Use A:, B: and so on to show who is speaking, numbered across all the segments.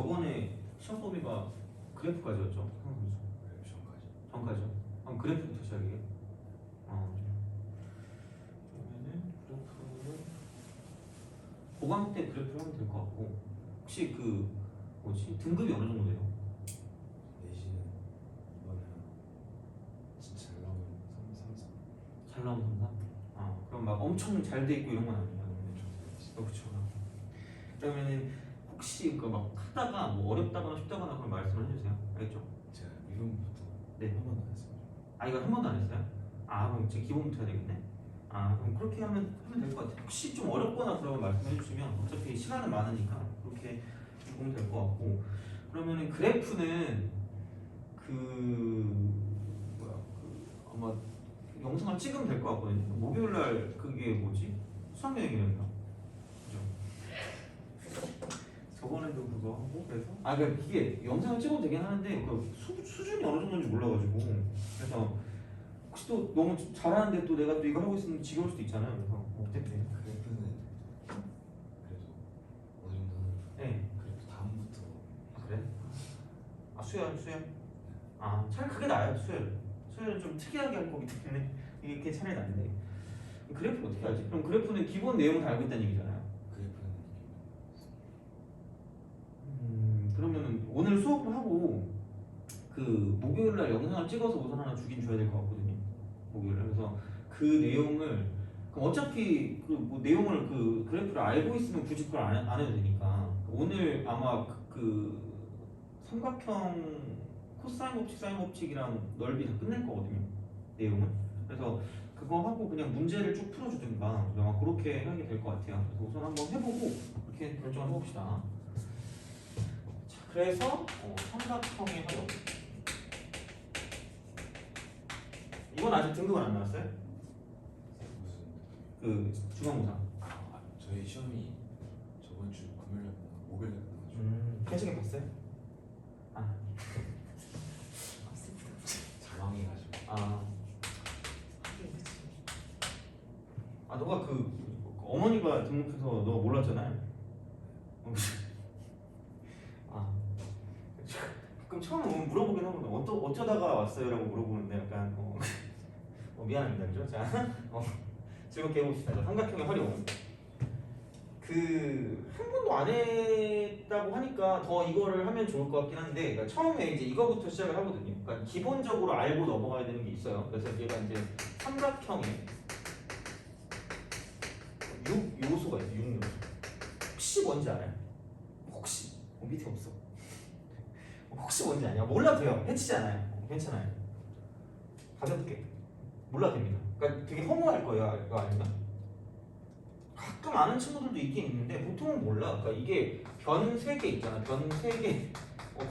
A: 저번에 시험 범위가 그래프까지였죠? 전까지요? 그럼 그래프부터 시작이에요? 그러면은 그래프는 고강 때 그래프를 하면 될 것 같고 혹시 그 뭐지 등급이 어느 정도 돼요?
B: 내신은 이번에 진짜 잘 나오면 3, 4.
A: 잘 나오는 건가? 그럼 막 엄청 잘 돼 있고 이런 건 아니에요? 그렇죠. 그러면은 혹시 그 막 하다가 뭐 어렵다거나 쉽다거나 그런 말씀을 해주세요. 알겠죠?
B: 제가 이론부터
A: 네.
B: 한 번도 안 했어요.
A: 이거 한 번도 안 했어요? 그럼 제 기본부터 해야 되겠네. 그럼 그렇게 하면 될 것 같아요. 혹시 좀 어렵거나 그러면 말씀해 주시면 어차피 시간은 많으니까 그렇게 보면 될 것 같고 그러면은 그래프는 아마 영상을 찍으면 될 것 같거든요. 목요일 날 그게 뭐지? 수학여행이라고요. 그죠? 저번에도 그거 하고 그래서 그러니까 이게 영상을 찍어도 되긴 하는데 그 수준이 어느 정도인지 몰라가지고 그래서 혹시 또 너무 잘하는데 또 내가 또 이거 하고 있으면 지겨울 수도 있잖아요. 그래서 어쨌든
B: 그래프는 그래도 어느 정도는
A: 네.
B: 그래도 다음부터
A: 그래? 수열? 차라리 그게 나아요. 수열은 좀 특이하게 할 거기 때문에 이게 차라리 나은데 그래프 어떻게 하지? 그럼 그래프는 기본 내용을 다 알고 있다는 얘기잖아요.
B: 그래프는
A: 그러면은 오늘 수업을 하고 그 목요일날 영상을 찍어서 우선 하나 주긴 줘야 될 것 같거든요. 목요일날 그래서 그 내용을 그럼 어차피 그 뭐 내용을 그 그래프를 알고 있으면 굳이 그걸 안 해도 되니까 오늘 아마 그 삼각형 코사인 법칙, 사인 법칙이랑 넓이 다 끝낼 거거든요. 내용은. 그래서 그거 하고 그냥 문제를 쭉 풀어주든가 아마 그렇게 하게 될 것 같아요. 그래서 우선 한번 해보고 그렇게 결정을 해봅시다. 자, 그래서 삼각형의 활용. 이건 아직 등급은 안 나왔어요?
B: 무슨
A: 그 중간고사.
B: 저희 시험이 저번 주 금요일 목요일 날 나가지고
A: 해석해 봤어요?
B: 자망해가지고
A: 너가 어머니가 등록해서 너가 몰랐잖아요. 그럼 처음에 오면 물어보긴 하거든. 어쩌다가 왔어요라고 물어보는데 약간 미안합니다, 그죠? 자, 즐겁게 해봅시다. 자, 삼각형의 활용. 한 번도 안 했다고 하니까 더 이거를 하면 좋을 것 같긴 한데, 그러니까 처음에 이제 이거부터 시작을 하거든요. 그러니까 기본적으로 알고 넘어가야 되는 게 있어요. 그래서 얘가 이제 삼각형에 6요소가 있어요. 6요소. 혹시 뭔지 알아요? 혹시 밑에 없어. 혹시 뭔지 아냐? 몰라도 돼요. 해치지 않아요. 괜찮아요. 가볍게 몰라도 됩니다. 그러니까 되게 허무할 거예요. 이거 아니면 가끔 아는 친구들도 있긴 있는데 보통은 몰라. 그러니까 이게 변 3개 있잖아. 변 3개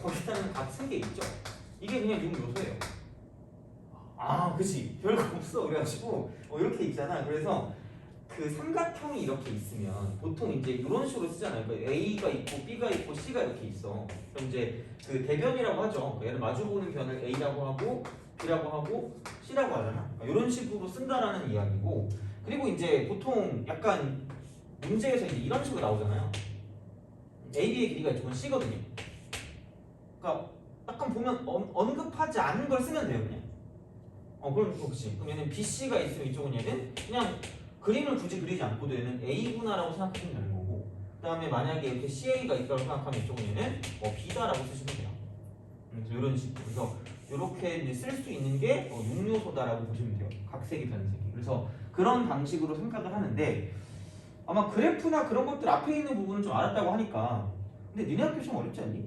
A: 거기다는 각 3개 있죠. 이게 그냥 6요소예요. 그치. 별거 없어. 그래가지고 이렇게 있잖아. 그래서 그 삼각형이 이렇게 있으면 보통 이제 이런 식으로 쓰잖아요. 그러니까 A가 있고 B가 있고 C가 이렇게 있어. 그럼 이제 그 대변이라고 하죠. 얘를 마주보는 변을 A라고 하고 B라고 하고 C라고 하잖아. 이런 식으로 쓴다라는 이야기고. 그리고 이제 보통 약간 문제에서 이제 이런 식으로 나오잖아요. AB의 길이가 이쪽은 C거든요. 그러니까 약간 보면 언급하지 않은 걸 쓰면 돼요, 그냥. 그럼 그렇지. 그럼 얘는 BC가 있으면 이쪽은 얘는 그냥 그림을 굳이 그리지 않고도 얘는 A구나라고 생각하시면 되는 거고, 그 다음에 만약에 이렇게 CA가 있다고 생각하면 이쪽은 얘는 B다라고 쓰시면 돼요. 그래서 이런 식으로. 그래서 이렇게 쓸 수 있는 게 6요소다라고 보시면 돼요. 각색이 변색이. 그래서 그런 방식으로 생각을 하는데 아마 그래프나 그런 것들 앞에 있는 부분은 좀 알았다고 하니까. 근데 니네 학교 시험 어렵지 않니?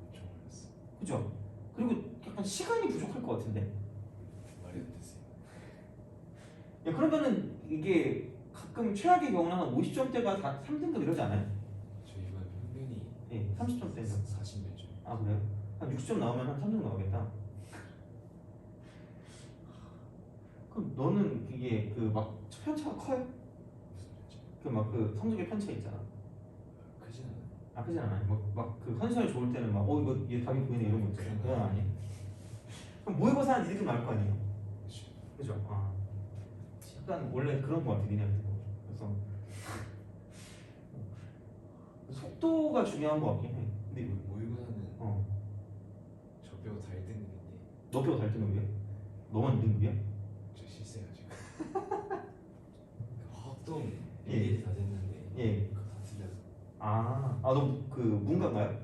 B: 엄청 어렸어.
A: 그죠? 그리고 약간 시간이 부족할 것 같은데.
B: 말이 안 됐어요.
A: 야, 그러면은 이게 가끔 최악의 경우는 한 50점대가 다 3등급 이러지 않아요?
B: 저희 이번 평균이
A: 30점대인가?
B: 40몇 점.
A: 그래요? 한 60점 나오면 한 3등 나오겠다. 그럼 너는 이게 막 편차가 커요?
B: 무슨 점?
A: 성적의 편차 있잖아.
B: 크진 않아요.
A: 크진 않아요? 그 컨디션이 좋을 때는 이거 얘 답이 보이네 이런 거 있잖아요. 그건 아니에요? 그럼 모의고사 하는 니들이 나을 거 아니에요? 그죠? 약간 원래 그런 거 같아 니네한테. 그래서 속도가 중요한 거 같긴 해. 네.
B: 모의고사는
A: 어.
B: 저 빼고 다 1등급인데
A: 너 빼고 다 1등급이야? 너만 2등급이야?
B: 저 실수해가지고 그 화학동
A: 예.
B: 일일이 다 됐는데
A: 예.
B: 그거 다 틀려서
A: 너 그 문과인가요?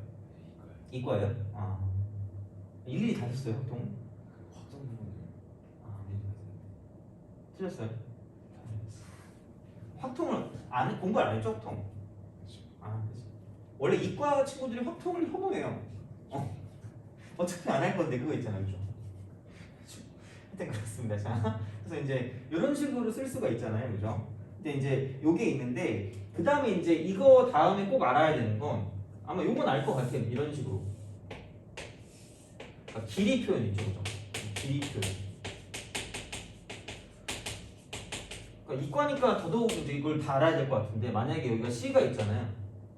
B: 이거요.
A: 이과예요? 아. 일일이 다 했어요, 보통?
B: 그 화학동 부분을
A: 아,
B: 일일이 다 됐는데
A: 틀렸어요.
B: 다 틀렸어.
A: 확통을 공부를 안 했죠, 확통?
B: 그렇죠.
A: 아, 그치. 원래 이과 친구들이 확통을 혐오해요. 어차피 안 할 건데 그거 있잖아요, 그죠? 하여튼 그렇습니다. 자, 그래서 이제 이런 식으로 쓸 수가 있잖아요, 그죠? 근데 이제 요게 있는데 그 다음에 이제 이거 다음에 꼭 알아야 되는 건 아마 요건 알 것 같아요. 이런 식으로 길이 표현 있죠, 그죠? 길이 표현. 그러니까 이과니까 더더욱 이제 이걸 다 알아야 될 것 같은데 만약에 여기가 C가 있잖아요.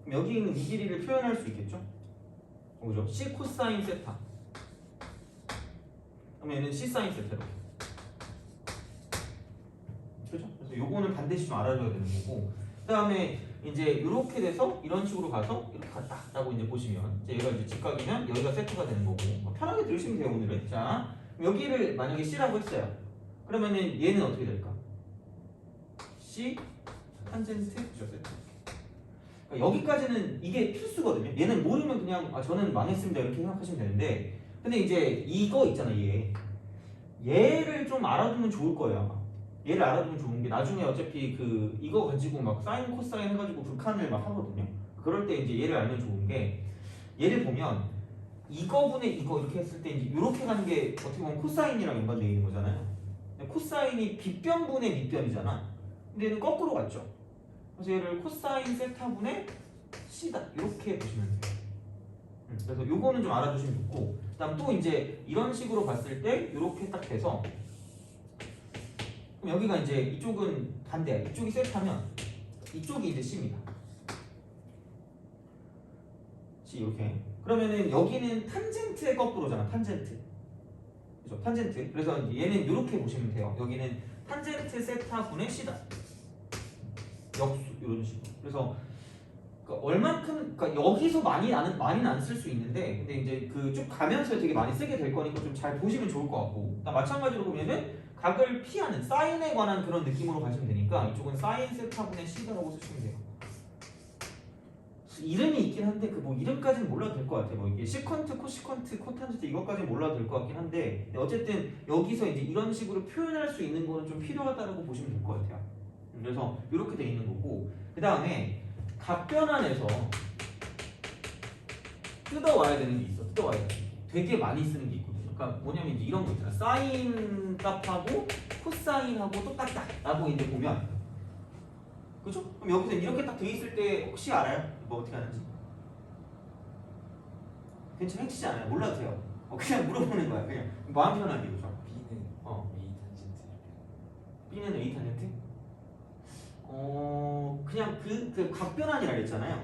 A: 그럼 여기 있는 이 길이를 표현할 수 있겠죠? 그죠? C 코사인 세타. 그러면 얘는 C 사인 세타로. 그죠? 그래서 요거는 반드시 좀 알아줘야 되는 거고. 그 다음에 이제 이렇게 돼서 이런 식으로 가서 이렇게 갔다라고 이제 보시면 이제 얘가 이제 직각이면 여기가 세트가 되는 거고 편하게 들으시면 돼요 오늘은. 자, 여기를 만약에 C라고 했어요. 그러면은 얘는 어떻게 될까? C 탄젠트 그죠? 세트. 그러니까 여기까지는 이게 필수거든요. 얘는 모르면 그냥 저는 망했습니다 이렇게 생각하시면 되는데 근데 이제 이거 있잖아 얘를 좀 알아두면 좋을 거예요 아마. 얘를 알아두면 좋은 게 나중에 어차피 그 이거 가지고 막 사인 코사인 해가지고 극한을 막 하거든요. 그럴 때 이제 얘를 알면 좋은 게 얘를 보면 이거분의 이거 이렇게 했을 때 이제 이렇게 가는 게 어떻게 보면 코사인이랑 연관되어 있는 거잖아요. 근데 코사인이 빗변분의 밑변이잖아. 근데 얘는 거꾸로 갔죠. 그래서 얘를 코사인 세타분의 C다 이렇게 보시면 돼요. 그래서 요거는 좀 알아두시면 좋고 그다음 또 이제 이런 식으로 봤을 때 이렇게 딱 돼서 그럼 여기가 이제 이쪽은 반대야. 이쪽이 세타면 이쪽이 이제 C입니다. C 이렇게. 그러면은 여기는 탄젠트의 거꾸로잖아. 탄젠트. 그죠? 탄젠트. 그래서 이제 얘는 이렇게 보시면 돼요. 여기는 탄젠트 세타분의 C다. 역수 이런 식으로. 그래서 그러니까 얼만큼 그러니까 여기서 많이는 안 쓸 수 있는데 근데 이제 그 쭉 가면서 되게 많이 쓰게 될 거니까 좀 잘 보시면 좋을 것 같고. 마찬가지로 보면은 각을 피하는 사인에 관한 그런 느낌으로 가시면 되니까 이쪽은 사인 세타분의 C다라고 쓰시면 돼요. 이름이 있긴 한데 그 뭐 이름까지는 몰라도 될 것 같아요. 뭐 이게 시컨트, 코시컨트, 코탄젠트 이것까지는 몰라도 될 것 같긴 한데 어쨌든 여기서 이제 이런 식으로 표현할 수 있는 거는 좀 필요하다라고 보시면 될 것 같아요. 그래서 이렇게 돼 있는 거고 그 다음에 각변환에서 뜯어와야 되는 게 있어. 뜯어와야 돼. 되게 많이 쓰는 게 있거든요. 그러니까 뭐냐면 이제 이런 거 있잖아. 사인 값하고 코사인하고 똑같다라고 이제 보면 그죠? 그럼 여기서 이렇게 딱 돼 있을 때 혹시 알아요? 뭐 어떻게 하는지? 괜찮아 해치지 않아요. 몰라도 돼요. 그냥 물어보는 거야. 그냥 마음 편하게 그죠?
B: B는 A 탄젠트
A: B는 A 탄젠트? 그냥 그 각변환이라 그랬잖아요.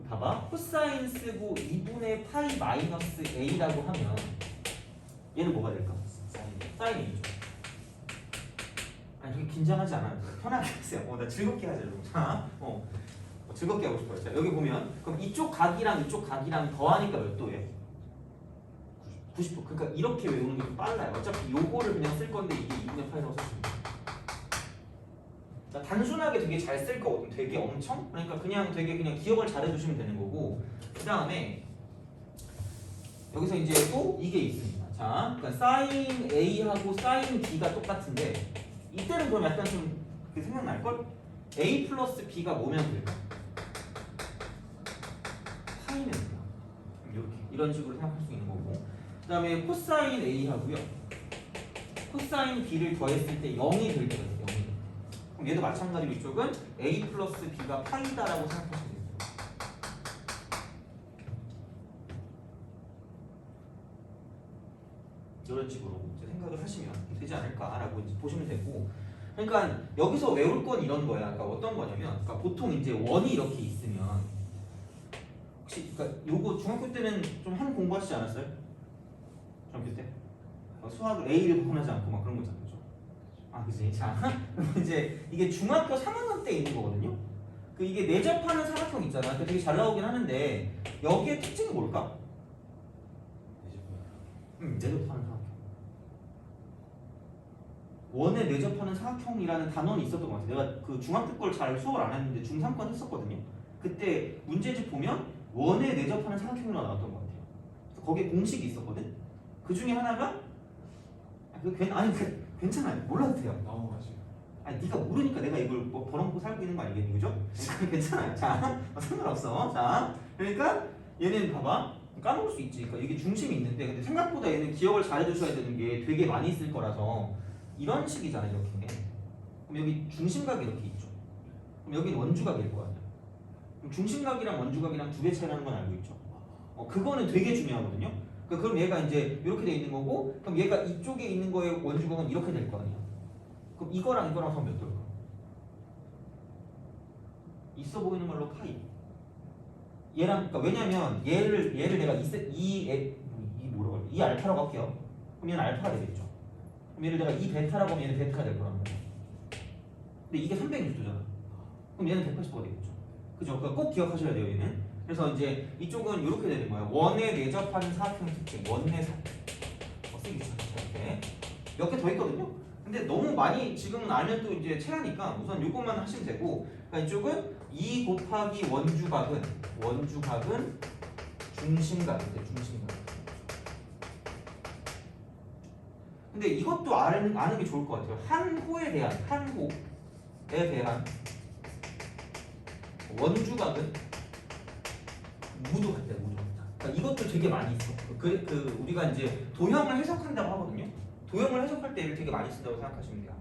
A: 봐봐. 코사인 쓰고 2분의 파이 마이너스 A라고 하면 얘는 뭐가 될까? 사인 A죠. 아니 되게 긴장하지 않아요. 편하게 하세요. 나 즐겁게 하자 좀. 자, 즐겁게 하고 싶어요. 자, 여기 보면 그럼 이쪽 각이랑 더하니까 몇 도예요? 90도. 그러니까 이렇게 외우는 게 좀 빨라요. 어차피 요거를 그냥 쓸 건데 이게 2분의 파이라고 쓰시면 돼요. 단순하게 되게 잘 쓸 거거든. 되게 엄청. 그러니까 그냥 되게 그냥 기억을 잘 해주시면 되는 거고. 그 다음에 여기서 이제 또 이게 있습니다. 자, 그러니까 사인 A하고 사인 B가 똑같은데 이때는 그럼 약간 좀 생각날 걸? A 플러스 B가 뭐면 될까? 파이면 돼요. 이렇게 이런 식으로 생각할 수 있는 거고. 그 다음에 코사인 A하고요. 코사인 B를 더했을 때 0이 될 때가 있어요. 0이. 그럼 얘도 마찬가지로 이쪽은 A 플러스 B가 파이다라고 생각하시면 돼요. 이런 식으로 이제 생각을 하시면 되지 않을까라고 이제 보시면 되고. 그러니까 여기서 외울 건 이런 거야. 그러니까 어떤 거냐면, 그러니까 보통 이제 원이 이렇게 있으면 혹시 그러니까 요거 중학교 때는 좀 한 공부하시지 않았어요? 중학교 때 수학을 A를 포함하지 않고 막 그런 거 있잖아요. 그죠? 그지. 자, 그럼 이제 이게 중학교 3학년 때 있는 거거든요. 그 이게 내접하는 사각형 있잖아. 그 되게 잘 나오긴 하는데 여기의 특징이 뭘까? 내접하는 사각형. 원에 내접하는 사각형이라는 단원이 있었던 것 같아. 내가 그 중학교 걸 잘 수업을 안 했는데 중3 건 했었거든요. 그때 문제집 보면 원에 내접하는 사각형이라고 나왔던 것 같아요. 그래서 거기에 공식이 있었거든. 그 중에 하나가 괜찮아요. 몰라도 돼요.
B: 넘어가지.
A: 아니 네가 모르니까 내가 이걸 뭐 벌어먹고 살고 있는 거 아니겠니, 그죠? 괜찮아요. 자, 상관없어. 자, 그러니까 얘는 봐봐. 까먹을 수 있지. 그러니까 이게 중심이 있는데 근데 생각보다 얘는 기억을 잘 해두셔야 되는 게 되게 많이 있을 거라서 이런 식이잖아 이렇게. 그럼 여기 중심각이 이렇게 있죠. 그럼 여기는 원주각일 거 아니야. 그럼 중심각이랑 원주각이랑 두 배 차이 나는 건 알고 있죠. 그거는 되게 중요하거든요. 그럼 얘가 이제 이렇게 돼 있는 거고, 그럼 얘가 이쪽에 있는 거의 원주각은 이렇게 될 거 아니야. 그럼 이거랑 하면 몇 돌까? 있어 보이는 걸로 파이. 얘랑 그러니까 왜냐면 얘를 내가 이 알파라고 할게요. 그럼 얘는 알파가 되겠죠. 그럼 얘를 내가 이 베타라고 하면 얘는 베타가 될 거란 말이야. 근데 이게 360도잖아. 그럼 얘는 180도가 되겠죠. 그죠? 그러니까 꼭 기억하셔야 돼요, 얘는. 그래서 이제 이쪽은 이렇게 되는 거예요. 원에 내접하는 사각형 특징, 원내 사각형. 쓰기 귀찮죠, 이렇게. 몇 개 더 있거든요. 근데 너무 많이 지금은 알면 또 이제 체하니까 우선 이것만 하시면 되고, 그러니까 이쪽은 2 곱하기 원주각은 중심각인데 중심각. 근데 이것도 아는 게 좋을 것 같아요. 한호에 대한 원주각은 무도 같다, 무도 같다. 그러니까 이것도 되게 많이 있어. 우리가 이제 도형을 해석한다고 하거든요. 도형을 해석할 때 얘를 되게 많이 쓴다고 생각하시면 돼요.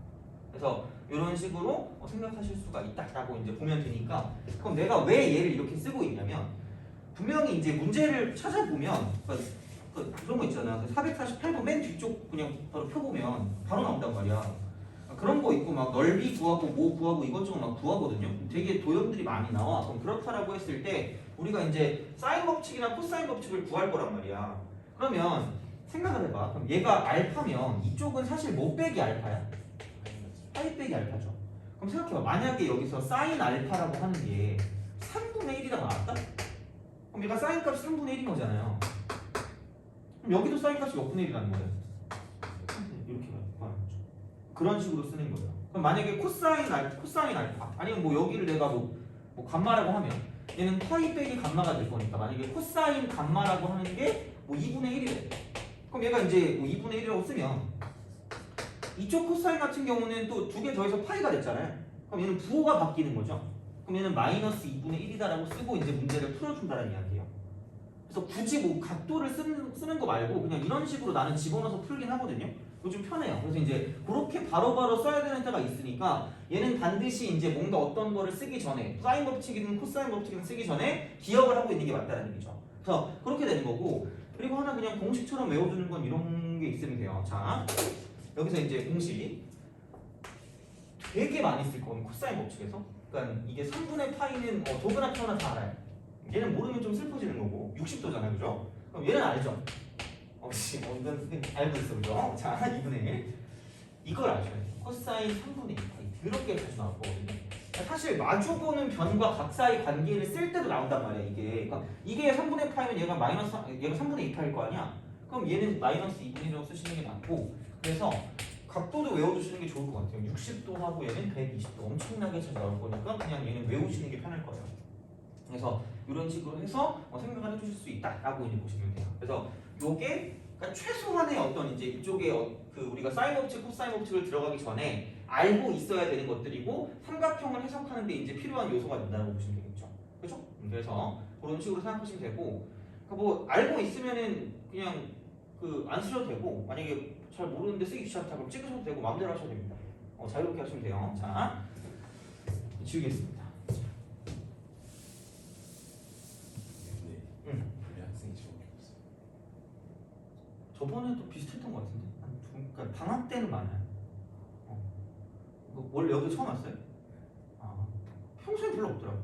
A: 그래서 이런 식으로 생각하실 수가 있다라고 이제 보면 되니까, 그럼 내가 왜 얘를 이렇게 쓰고 있냐면 분명히 이제 문제를 찾아보면 그런 거 있잖아. 448번 맨 뒤쪽 그냥 바로 펴보면 바로 나온단 말이야. 그런 거 있고 막 넓이 구하고 뭐 구하고 이것저것 막 구하거든요. 되게 도형들이 많이 나와. 그럼 그렇다라고 했을 때 우리가 이제 사인 법칙이나 코사인 법칙을 구할 거란 말이야. 그러면 생각을 해봐. 그럼 얘가 알파면 이쪽은 사실 뭐 빼기 알파야? 파이 빼기 알파죠. 그럼 생각해봐. 만약에 여기서 사인 알파라고 하는 게 3분의 1이라고 나왔다? 그럼 얘가 사인 값이 3분의 1인 거잖아요. 그럼 여기도 사인 값이 몇 분의 1이라는 거예요? 이렇게 구하는 거죠. 그런 식으로 쓰는 거예요. 그럼 만약에 코사인 알파 아니면 뭐 여기를 내가 뭐 감마라고 하면 얘는 파이 빼기 감마가 될 거니까 만약에 코사인 감마라고 하는 게 뭐 2분의 1이래. 그럼 얘가 이제 뭐 2분의 1이라고 쓰면 이쪽 코사인 같은 경우는 또 두 개 더해서 파이가 됐잖아요. 그럼 얘는 부호가 바뀌는 거죠. 그럼 얘는 마이너스 2분의 1이다라고 쓰고 이제 문제를 풀어준다는 이야기예요. 그래서 굳이 뭐 각도를 쓰는 거 말고 그냥 이런 식으로 나는 집어넣어서 풀긴 하거든요. 그거 좀 편해요. 그래서 이제 그렇게 바로바로 써야 되는 때가 있으니까 얘는 반드시 이제 뭔가 어떤 거를 쓰기 전에 사인 법칙이든 코사인 법칙이든 쓰기 전에 기억을 하고 있는 게 맞다는 얘기죠. 그래서 그렇게 되는 거고, 그리고 하나 그냥 공식처럼 외워두는 건 이런 게 있으면 돼요. 자, 여기서 이제 공식 되게 많이 쓸 거는 코사인 법칙에서. 그러니까 이게 3분의 파이는 도그나 터나 다 알아요. 얘는 모르면 좀 슬퍼지는 거고 60도잖아요, 그죠? 그럼 얘는 알죠? 이건 선생님 알고 있어, 그죠? 자, 2분의 1 이걸 아셔야 돼요. 코사인 3분의 2 파이 그렇게 자주 나올 거거든요. 사실 마주보는 변과 각 사이 관계를 쓸 때도 나온단 말이야, 이게. 그러니까 이게 3분의 파이면 얘가 3분의 2 파일 거 아니야? 그럼 얘는 마이너스 2분의 1이라고 쓰시는 게 맞고, 그래서 각도도 외워두시는 게 좋을 것 같아요. 60도 하고 얘는 120도 엄청나게 자주 나올 거니까 그냥 얘는 외우시는 게 편할 거예요. 그래서 이런 식으로 해서 생각을 해주실 수 있다라고 이제 보시면 돼요. 그래서 요게 그러니까 최소한의 어떤 이제 이쪽에 우리가 사인 법칙, 코사인 법칙을 들어가기 전에 알고 있어야 되는 것들이고 삼각형을 해석하는 데 이제 필요한 요소가 된다고 보시면 되겠죠. 그렇죠? 그래서 그런 식으로 생각하시면 되고, 그러니까 뭐 알고 있으면은 그냥 안 쓰셔도 되고, 만약에 잘 모르는데 쓰기 귀찮다 그럼 찍으셔도 되고 마음대로 하셔도 됩니다. 자유롭게 하시면 돼요. 자, 지우겠습니다.
B: 우리 학생이 지원해 봤어요.
A: 저번에도 비슷했던 것 같은데 그러니까 방학 때는 많아요. 원래 여기 처음 왔어요? 평소에 별로 없더라고.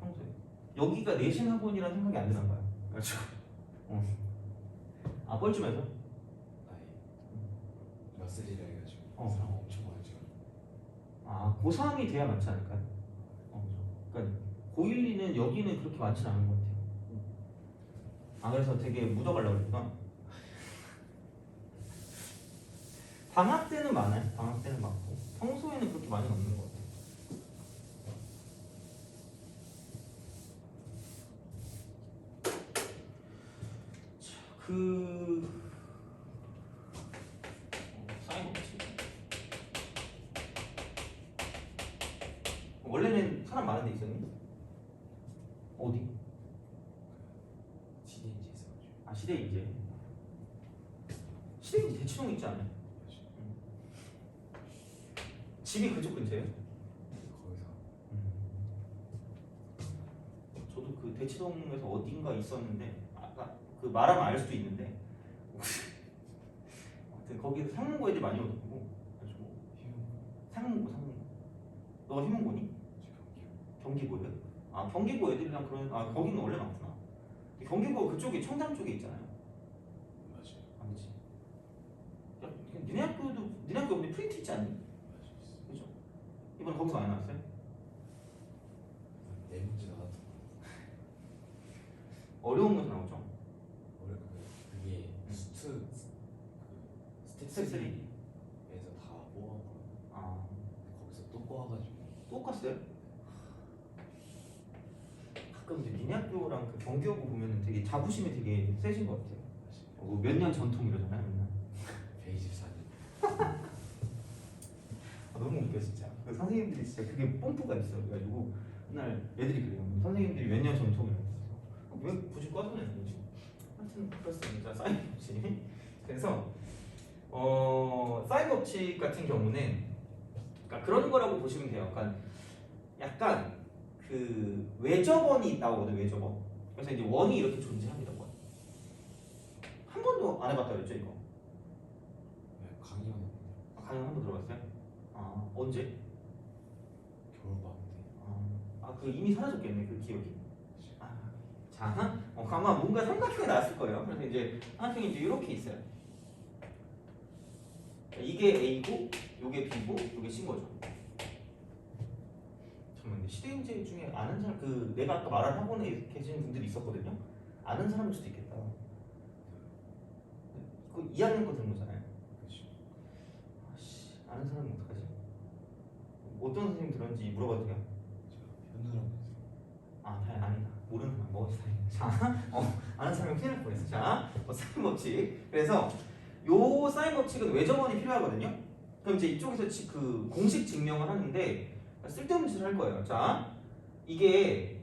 A: 평소에 여기가 내신 학원이라는 생각이 안 드나 봐요. 그렇죠. 뻘쭘해서?
B: 러셀이라 해가지고 사람 엄청 많죠.
A: 고3이 돼야 많지 않을까요? 그러니까 고1은 여기는 그렇게 많지는 않은 것 같아요. 아 그래서 되게 묻어가려고 그랬구나. 방학 때는 많아요. 방학 때는 많고 평소에는 그렇게 많이 없는 것 같아요. 자, 사인 없지. 원래는 사람 많은 데 있었니? 어디?
B: 시대인지에서
A: 아 시대인재. 시대인재 대치동 있지 않아요? 집이 그쪽 근처예요?
B: 거기서
A: 저도 그 대치동에서 어딘가 있었는데 아까 그 말하면 알 수도 있는데 아무튼 거기서 상문고 애들 많이 오더라고. 그래가지고 상문고 너가 휴문고니? 경기고요? 아 경기고 애들이랑 그런 아 거기는 원래 많구나. 경기고 그쪽에 청담 쪽에 있잖아요.
B: 맞아요.
A: 아니지. 야, 니네 학교 근데 프린트 있지 않니? 그죠? 이번에 거기서 많이 나왔어요?
B: 네 문제 나왔던
A: 어려운 거 나오죠?
B: 원래 그게 스트
A: 스텝 3.
B: 에서 다 뽑아보고
A: 아,
B: 거기서 또 뽑아가지고
A: 또 깠어요? 가끔 이제 니네 학교랑 그 경기여고 보면은 되게 자부심이 되게 세신 것 같아요. 몇 년 전통 이러잖아요, 맨날.
B: 124년
A: 아, 너무 웃겨 진짜. 그 선생님들이 진짜 그게 뽐뿌가 있어. 그래가지고 맨날 애들이 그래요. 선생님들이 몇 년 전통이라고 해서 왜 굳이 꺼내는 거지? 하여튼 그렇습니다. 사인 법칙. 그래서 사인 법칙 같은 경우는 그러니까 그런 거라고 보시면 돼요. 약간 그 외접원이 나오거든. 외접원. 그래서 이제 원이 이렇게 존재합니다. 원. 한 번도 안 해봤다 그랬죠 이거?
B: 네, 강의원
A: 아, 강연 한 번 들어봤어요? 아 언제?
B: 겨울방학
A: 그 이미 사라졌겠네 그 기억이. 자, 아마 뭔가 삼각형이 나왔을 거예요. 그래서 이제 삼각형이 이제 이렇게 있어요. 이게 A고, 요게 B고, 요게 C인 거죠. 잠깐만요. 시대인재 중에 아는 사람, 그 내가 아까 말한 학원에 계신 분들이 있었거든요. 아는 사람일 수도 있겠다. 그 2학년 거 들은 거잖아요.
B: 그렇죠.
A: 아씨, 아는 사람은 어떡하지? 어떤 선생님 들었는지 물어봐도 돼요?
B: 제가 현우라고 했어요.
A: 아, 다행 아니다. 모르는 사람 먹었어. 자, 아는 사람이 큰일 날 뻔했어. 자, 사인 법칙. 그래서 요 사인 법칙은 외접원이 필요하거든요. 그럼 이제 이쪽에서 그 공식 증명을 하는데 쓸데없는 짓을 할 거예요. 자, 이게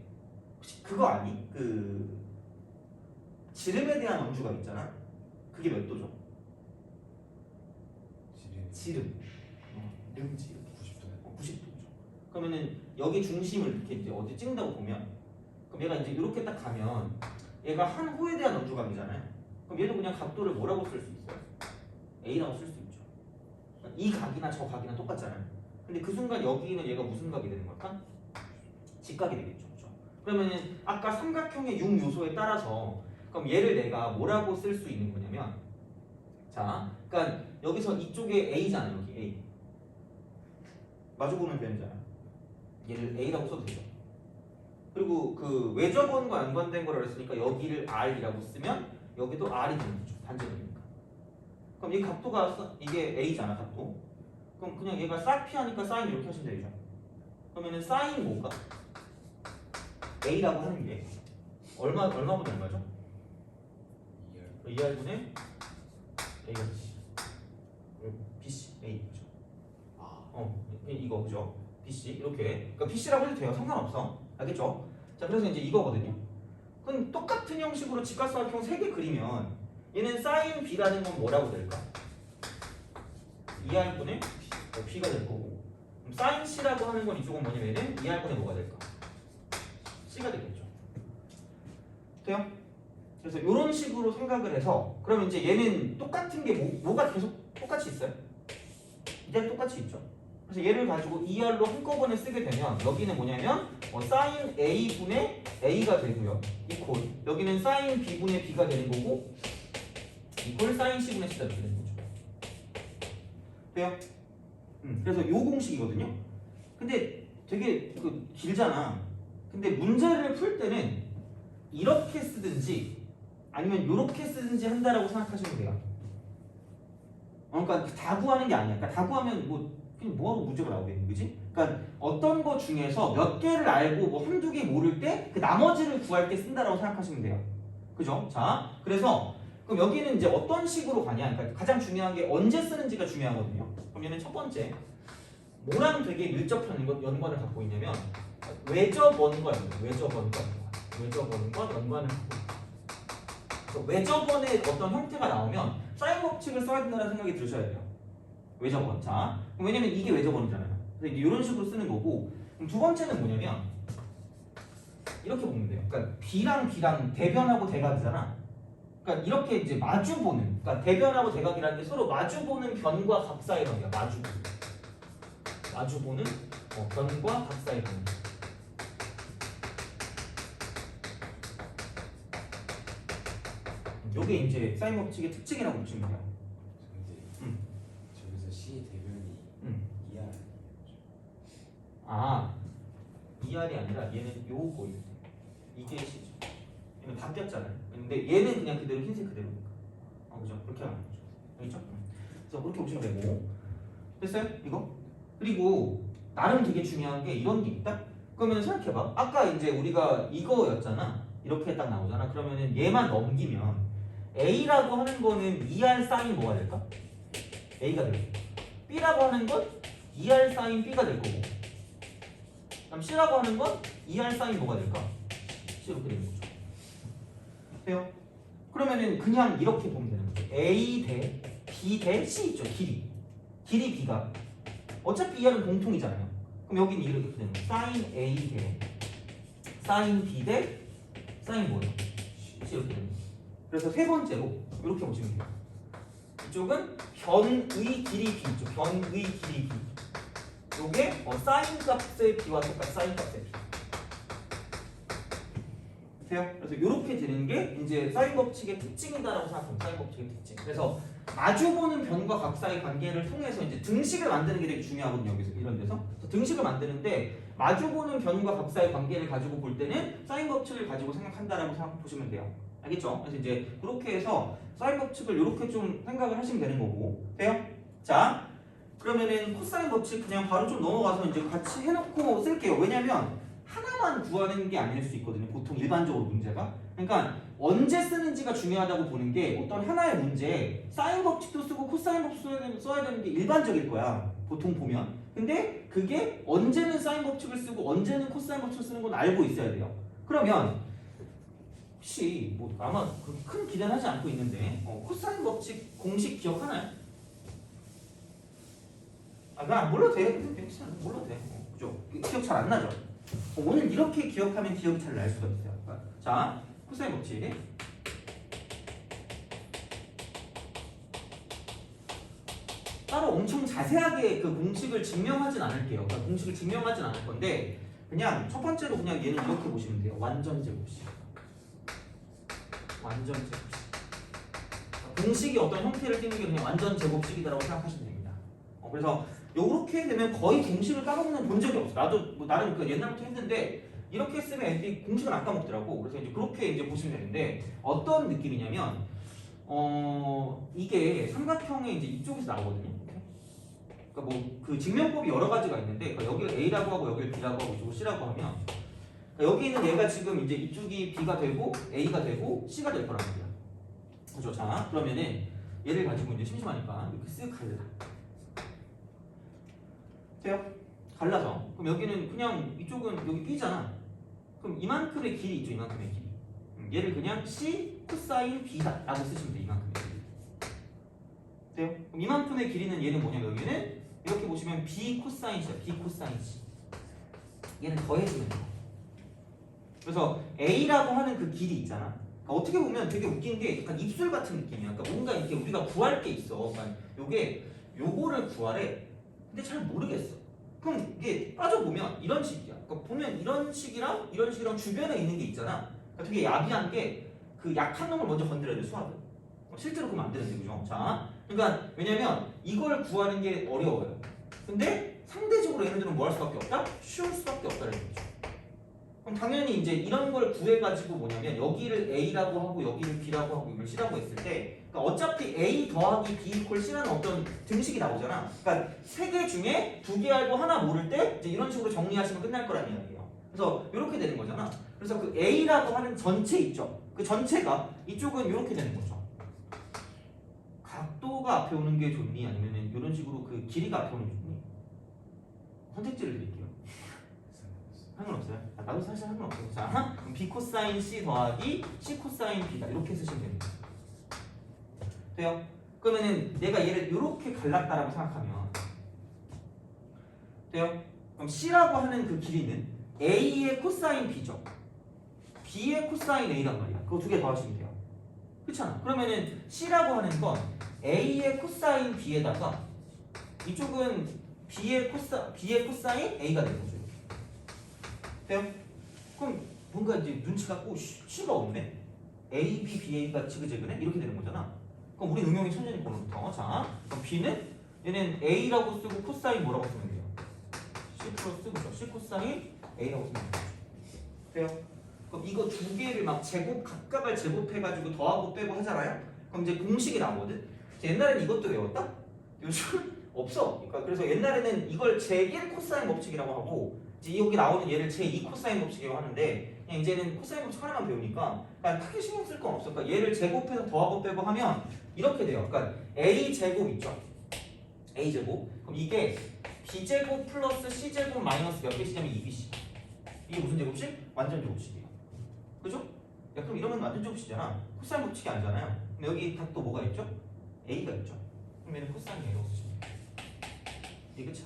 A: 혹시 그거 아니? 그 지름에 대한 원주각 있잖아. 그게 몇 도죠? 지름. 름지
B: 90도요.
A: 90도죠. 그러면은 여기 중심을 이렇게 이제 어디 찍는다고 보면, 그럼 얘가 이제 이렇게 딱 가면 얘가 한 호에 대한 원주각이잖아요. 그럼 얘도 그냥 각도를 뭐라고 쓸 수 있어요? A라고 쓸 수 있죠. 이 각이나 저 각이나 똑같잖아요. 근데 그 순간 여기는 얘가 무슨 각이 되는 걸까? 직각이 되겠죠. 그렇죠? 그러면은 아까 삼각형의 6요소에 따라서 그럼 얘를 내가 뭐라고 쓸 수 있는 거냐면, 자, 그러니까 여기서 이쪽에 A잖아요. 여기 A. 마주보는 변이잖아요. 얘를 A라고 써도 되죠. 그리고 그 외접원과 연관된 거를 했으니까 여기를 R이라고 쓰면 여기도 R이 되는 거죠. 반지름이니까. 그럼 이 각도가 이게 A잖아, 각도. 그럼 그냥 얘가 싹 피하니까 사인 이렇게 하시면 되죠. 그러면은 사인 뭐가? A라고 하는 게 얼마보다 얼마죠? 2R분의 A가 C. BC, A 그죠? 이거 그죠? BC 이렇게. 그러니까 BC라고 해도 돼요. 상관없어. 알겠죠? 자, 그래서 이제 이거거든요. 그럼 똑같은 형식으로 직각삼각형 3개 그리면 얘는 사인 B라는 건 뭐라고 될까? 2R분의 B가 될 거고, 그럼 사인 C라고 하는 건 이쪽은 뭐냐면은 2R분의 뭐가 될까? C가 되겠죠. 돼요? 그래서 이런 식으로 생각을 해서 그러면 이제 얘는 똑같은 게 뭐가 계속 똑같이 있어요? 이제 똑같이 있죠. 그래서 얘를 가지고 2R로 한꺼번에 쓰게 되면 여기는 뭐냐면 사인 A분의 A가 되고요. 이퀄 여기는 사인 B분의 B가 되는 거고 이퀄 사인 C분의 C가 되는 거죠. 돼요? 그래서 요 공식이거든요. 근데 되게 길잖아. 근데 문제를 풀 때는 이렇게 쓰든지 아니면 이렇게 쓰든지 한다라고 생각하시면 돼요. 그러니까 다 구하는 게 아니야. 그러니까 다 구하면 그냥 뭐하고 문제가 나오겠니, 그지? 그러니까 어떤 거 중에서 몇 개를 알고 뭐 한두 개 모를 때 그 나머지를 구할 때 쓴다라고 생각하시면 돼요. 그죠? 자, 그래서 그럼 여기는 이제 어떤 식으로 가냐? 그러니까 가장 중요한 게 언제 쓰는지가 중요하거든요. 그럼 얘는 첫 번째, 뭐랑 되게 밀접한 연관을 갖고 있냐면 외접원과 외접원과 연관을 갖고 있어요. 외접원의 어떤 형태가 나오면 사인 법칙을 써야 된다는 생각이 드셔야 돼요. 외접원. 자, 왜냐면 이게 외접원이잖아요. 그래서 이런 식으로 쓰는 거고. 그럼 두 번째는 뭐냐면 이렇게 보면 돼요. 그러니까 B랑 대변하고 대각이잖아. 그러니까 이렇게 이제 마주보는, 그러니까 대변하고 대각이라는 게 서로 마주보는 변과 각 사이의 관계야. 마주보는 변과 각 사이의 관계. 요게 이제 사인 법칙의 특징이라고 보시면 돼요.
B: 근데 저기서 C 대변이 ER
A: 아, ER이 아니라 얘는 요거 이게 C죠. 얘는 바뀌었잖아요. 근데 얘는 그냥 그대로 흰색 그대로니까. 그죠? 그렇게 하는 거죠. 알겠죠? 그래서 그렇게 보시면 되고. 됐어요? 이거? 그리고 나름 되게 중요한 게 이런 게 있다. 그러면 생각해봐. 아까 이제 우리가 이거였잖아. 이렇게 딱 나오잖아. 그러면은 얘만 넘기면 A라고 하는 거는 ER 사인 뭐가 될까? A가 되고 B라고 하는 건 ER 사인 B가 될 거고 그럼 C라고 하는 건 ER 사인 뭐가 될까? C 이렇게 되는 거죠. 돼요? 그러면은 그냥 이렇게 보면 되는 거죠. A 대 B 대 C 있죠. 길이 B가 어차피 ER은 공통이잖아요. 그럼 여기는 이렇게 되는 거예요. 사인 A 대 사인 B 대 사인 뭐예요? C 이렇게 되는 거예요. 그래서 세 번째로 이렇게 보시면 돼요. 이쪽은 변의 길이 B죠. 변의 길이 B. 요게 사인 값의 B와 똑같이 사인 값의 B. 돼요? 그래서 이렇게 되는 게 이제 사인 법칙의 특징이다라고 생각합니다. 사인 법칙의 특징. 그래서 마주보는 변과 각 사이 관계를 통해서 이제 등식을 만드는 게 되게 중요하거든요. 여기서 이런 데서. 그래서 등식을 만드는데 마주보는 변과 각 사이 관계를 가지고 볼 때는 사인 법칙을 가지고 생각한다라고 보시면 돼요. 알겠죠? 그래서 이제 그렇게 해서 사인 법칙을 이렇게 좀 생각을 하시면 되는 거고. 돼요? 자, 그러면은 코사인 법칙 그냥 바로 좀 넘어가서 이제 같이 해놓고 쓸게요. 왜냐면 하나만 구하는 게 아닐 수 있거든요. 보통 일반적으로 문제가. 그러니까 언제 쓰는지가 중요하다고 보는 게 어떤 하나의 문제에 사인 법칙도 쓰고 코사인 법칙도 써야 되는 게 일반적일 거야. 보통 보면. 근데 그게 언제는 사인 법칙을 쓰고 언제는 코사인 법칙을 쓰는 건 알고 있어야 돼요. 그러면 혹시 뭐 아마 큰 기대는 하지 않고 있는데 코사인 법칙 공식 기억하나요? 나 몰라도 돼. 몰라도 돼. 그죠? 기억 잘 안 나죠? 오늘 이렇게 기억하면 기억이 잘 날 수가 있어요. 자, 코사인 법칙. 따로 엄청 자세하게 그 공식을 증명하진 않을게요. 그러니까 공식을 증명하진 않을 건데 그냥 첫 번째로 그냥 얘는 이렇게 보시면 돼요. 완전 제곱식. 완전 제곱식. 공식이 어떤 형태를 띠는 게 그냥 완전 제곱식이다라고 생각하시면 됩니다. 그래서 요렇게 되면 거의 공식을 까먹는 본 적이 없어. 나도 뭐 나름 그 옛날부터 했는데 이렇게 쓰면 애들이 공식을 안 까먹더라고. 그래서 이제 그렇게 이제 보시면 되는데 어떤 느낌이냐면 이게 삼각형의 이제 이쪽에서 나오거든요. 그러니까 뭐 그 증명법이 여러 가지가 있는데 그러니까 여기를 A라고 하고 여기를 B라고 하고 이쪽을 C라고 하면 그러니까 여기 있는 얘가 지금 이제 이쪽이 B가 되고 A가 되고 C가 될 거란 말이야. 그죠? 자, 그러면은 얘를 가지고 이제 심심하니까 이렇게 쓱 갈라. 돼요? 갈라서 그럼 여기는 그냥 이쪽은 여기 B잖아. 그럼 이만큼의 길이 있죠. 이만큼의 길이. 얘를 그냥 C 코사인 B다라고 쓰시면 돼. 이만큼의 길이. 돼요? 그럼 이만큼의 길이는 얘는 뭐냐면 여기는 이렇게 보시면 B 코사인 C야. B 코사인 C. 얘는 더해주면 돼요. 그래서 A라고 하는 그 길이 있잖아. 그러니까 어떻게 보면 되게 웃긴 게 약간 입술 같은 느낌이야. 그러니까 뭔가 이렇게 우리가 구할 게 있어. 그러니까 요거를 구하래. 근데 잘 모르겠어. 그럼 이게 빠져보면 이런 식이야. 그러니까 보면 이런 식이랑 주변에 있는 게 있잖아. 그러니까 되게 야비한 게 그 약한 놈을 먼저 건드려야 돼, 수학은. 실제로 그러면 안 되는데, 그죠? 자, 그러니까 왜냐면 이걸 구하는 게 어려워요. 근데 상대적으로 얘네들은 뭐 할 수밖에 없다? 쉬울 수밖에 없다는 거죠. 그럼 당연히 이제 이런 걸 구해가지고 뭐냐면 여기를 A라고 하고 여기를 B라고 하고 이걸 C라고 했을 때 그러니까 어차피 A 더하기 B 이퀄 C라는 어떤 등식이 나오잖아. 그러니까 세 개 중에 두 개 알고 하나 모를 때 이제 이런 식으로 정리하시면 끝날 거란 이야기예요. 그래서 이렇게 되는 거잖아. 그래서 그 A라고 하는 전체 있죠. 그 전체가 이쪽은 이렇게 되는 거죠. 각도가 앞에 오는 게 좋니? 아니면 이런 식으로 그 길이가 앞에 오는 게 좋니? 선택지를 드릴게요. 상관없어요. 나도 사실 상관없어요. 자, 그럼 B 코사인 C 더하기 C 코사인 B다. 이렇게 쓰시면 됩니다. 돼요? 그러면은 내가 얘를 이렇게 갈랐다라고 생각하면 돼요? 그럼 C라고 하는 그 길이는 A의 코사인 B죠. B의 코사인 A란 말이야. 그거 두 개 더하시면 돼요. 그렇잖아. 그러면은 C라고 하는 건 A의 코사인 B에다가 이쪽은 B의 코사인 A가 되는 거죠. 돼요? 그럼 뭔가 이제 눈치가 C가 없네? A, B, BA가 지그재그네? 이렇게 되는 거잖아. 그럼 우리 응용의 천천히 보는부터. 자, 그럼 B는 얘는 A라고 쓰고 코사인 뭐라고 쓰면 돼요? C 플러스 그죠? C 코사인 A라고 쓰면 돼요. 돼요? 그럼 이거 두 개를 막 각각을 제곱해가지고 더하고 빼고 하잖아요? 그럼 이제 공식이 나오거든? 옛날에는 이것도 외웠다? 요즘 없어. 그러니까 그래서 옛날에는 이걸 제1 코사인 법칙이라고 하고 이제 여기 나오는 얘를 제2 코사인 법칙이라고 하는데 그냥 이제는 코사인 법칙 하나만 배우니까 그냥 크게 신경 쓸 건 없어. 그러니까 얘를 제곱해서 더하고 빼고 하면 이렇게 돼요. 그러니까 A 제곱 있죠. A 제곱. 그럼 이게 B 제곱 플러스 C 제곱 마이너스 몇 개씩이냐면 2bc. 이게 무슨 제곱식? 완전 제곱식이에요. 그죠? 야, 그럼 이러면 완전 제곱식이잖아. 코사인 법칙이 아니잖아요. 근데 여기 각도 뭐가 있죠? A가 있죠. 그럼 얘는 코사인 A라고 쓰시면 돼요. 이게 그쵸?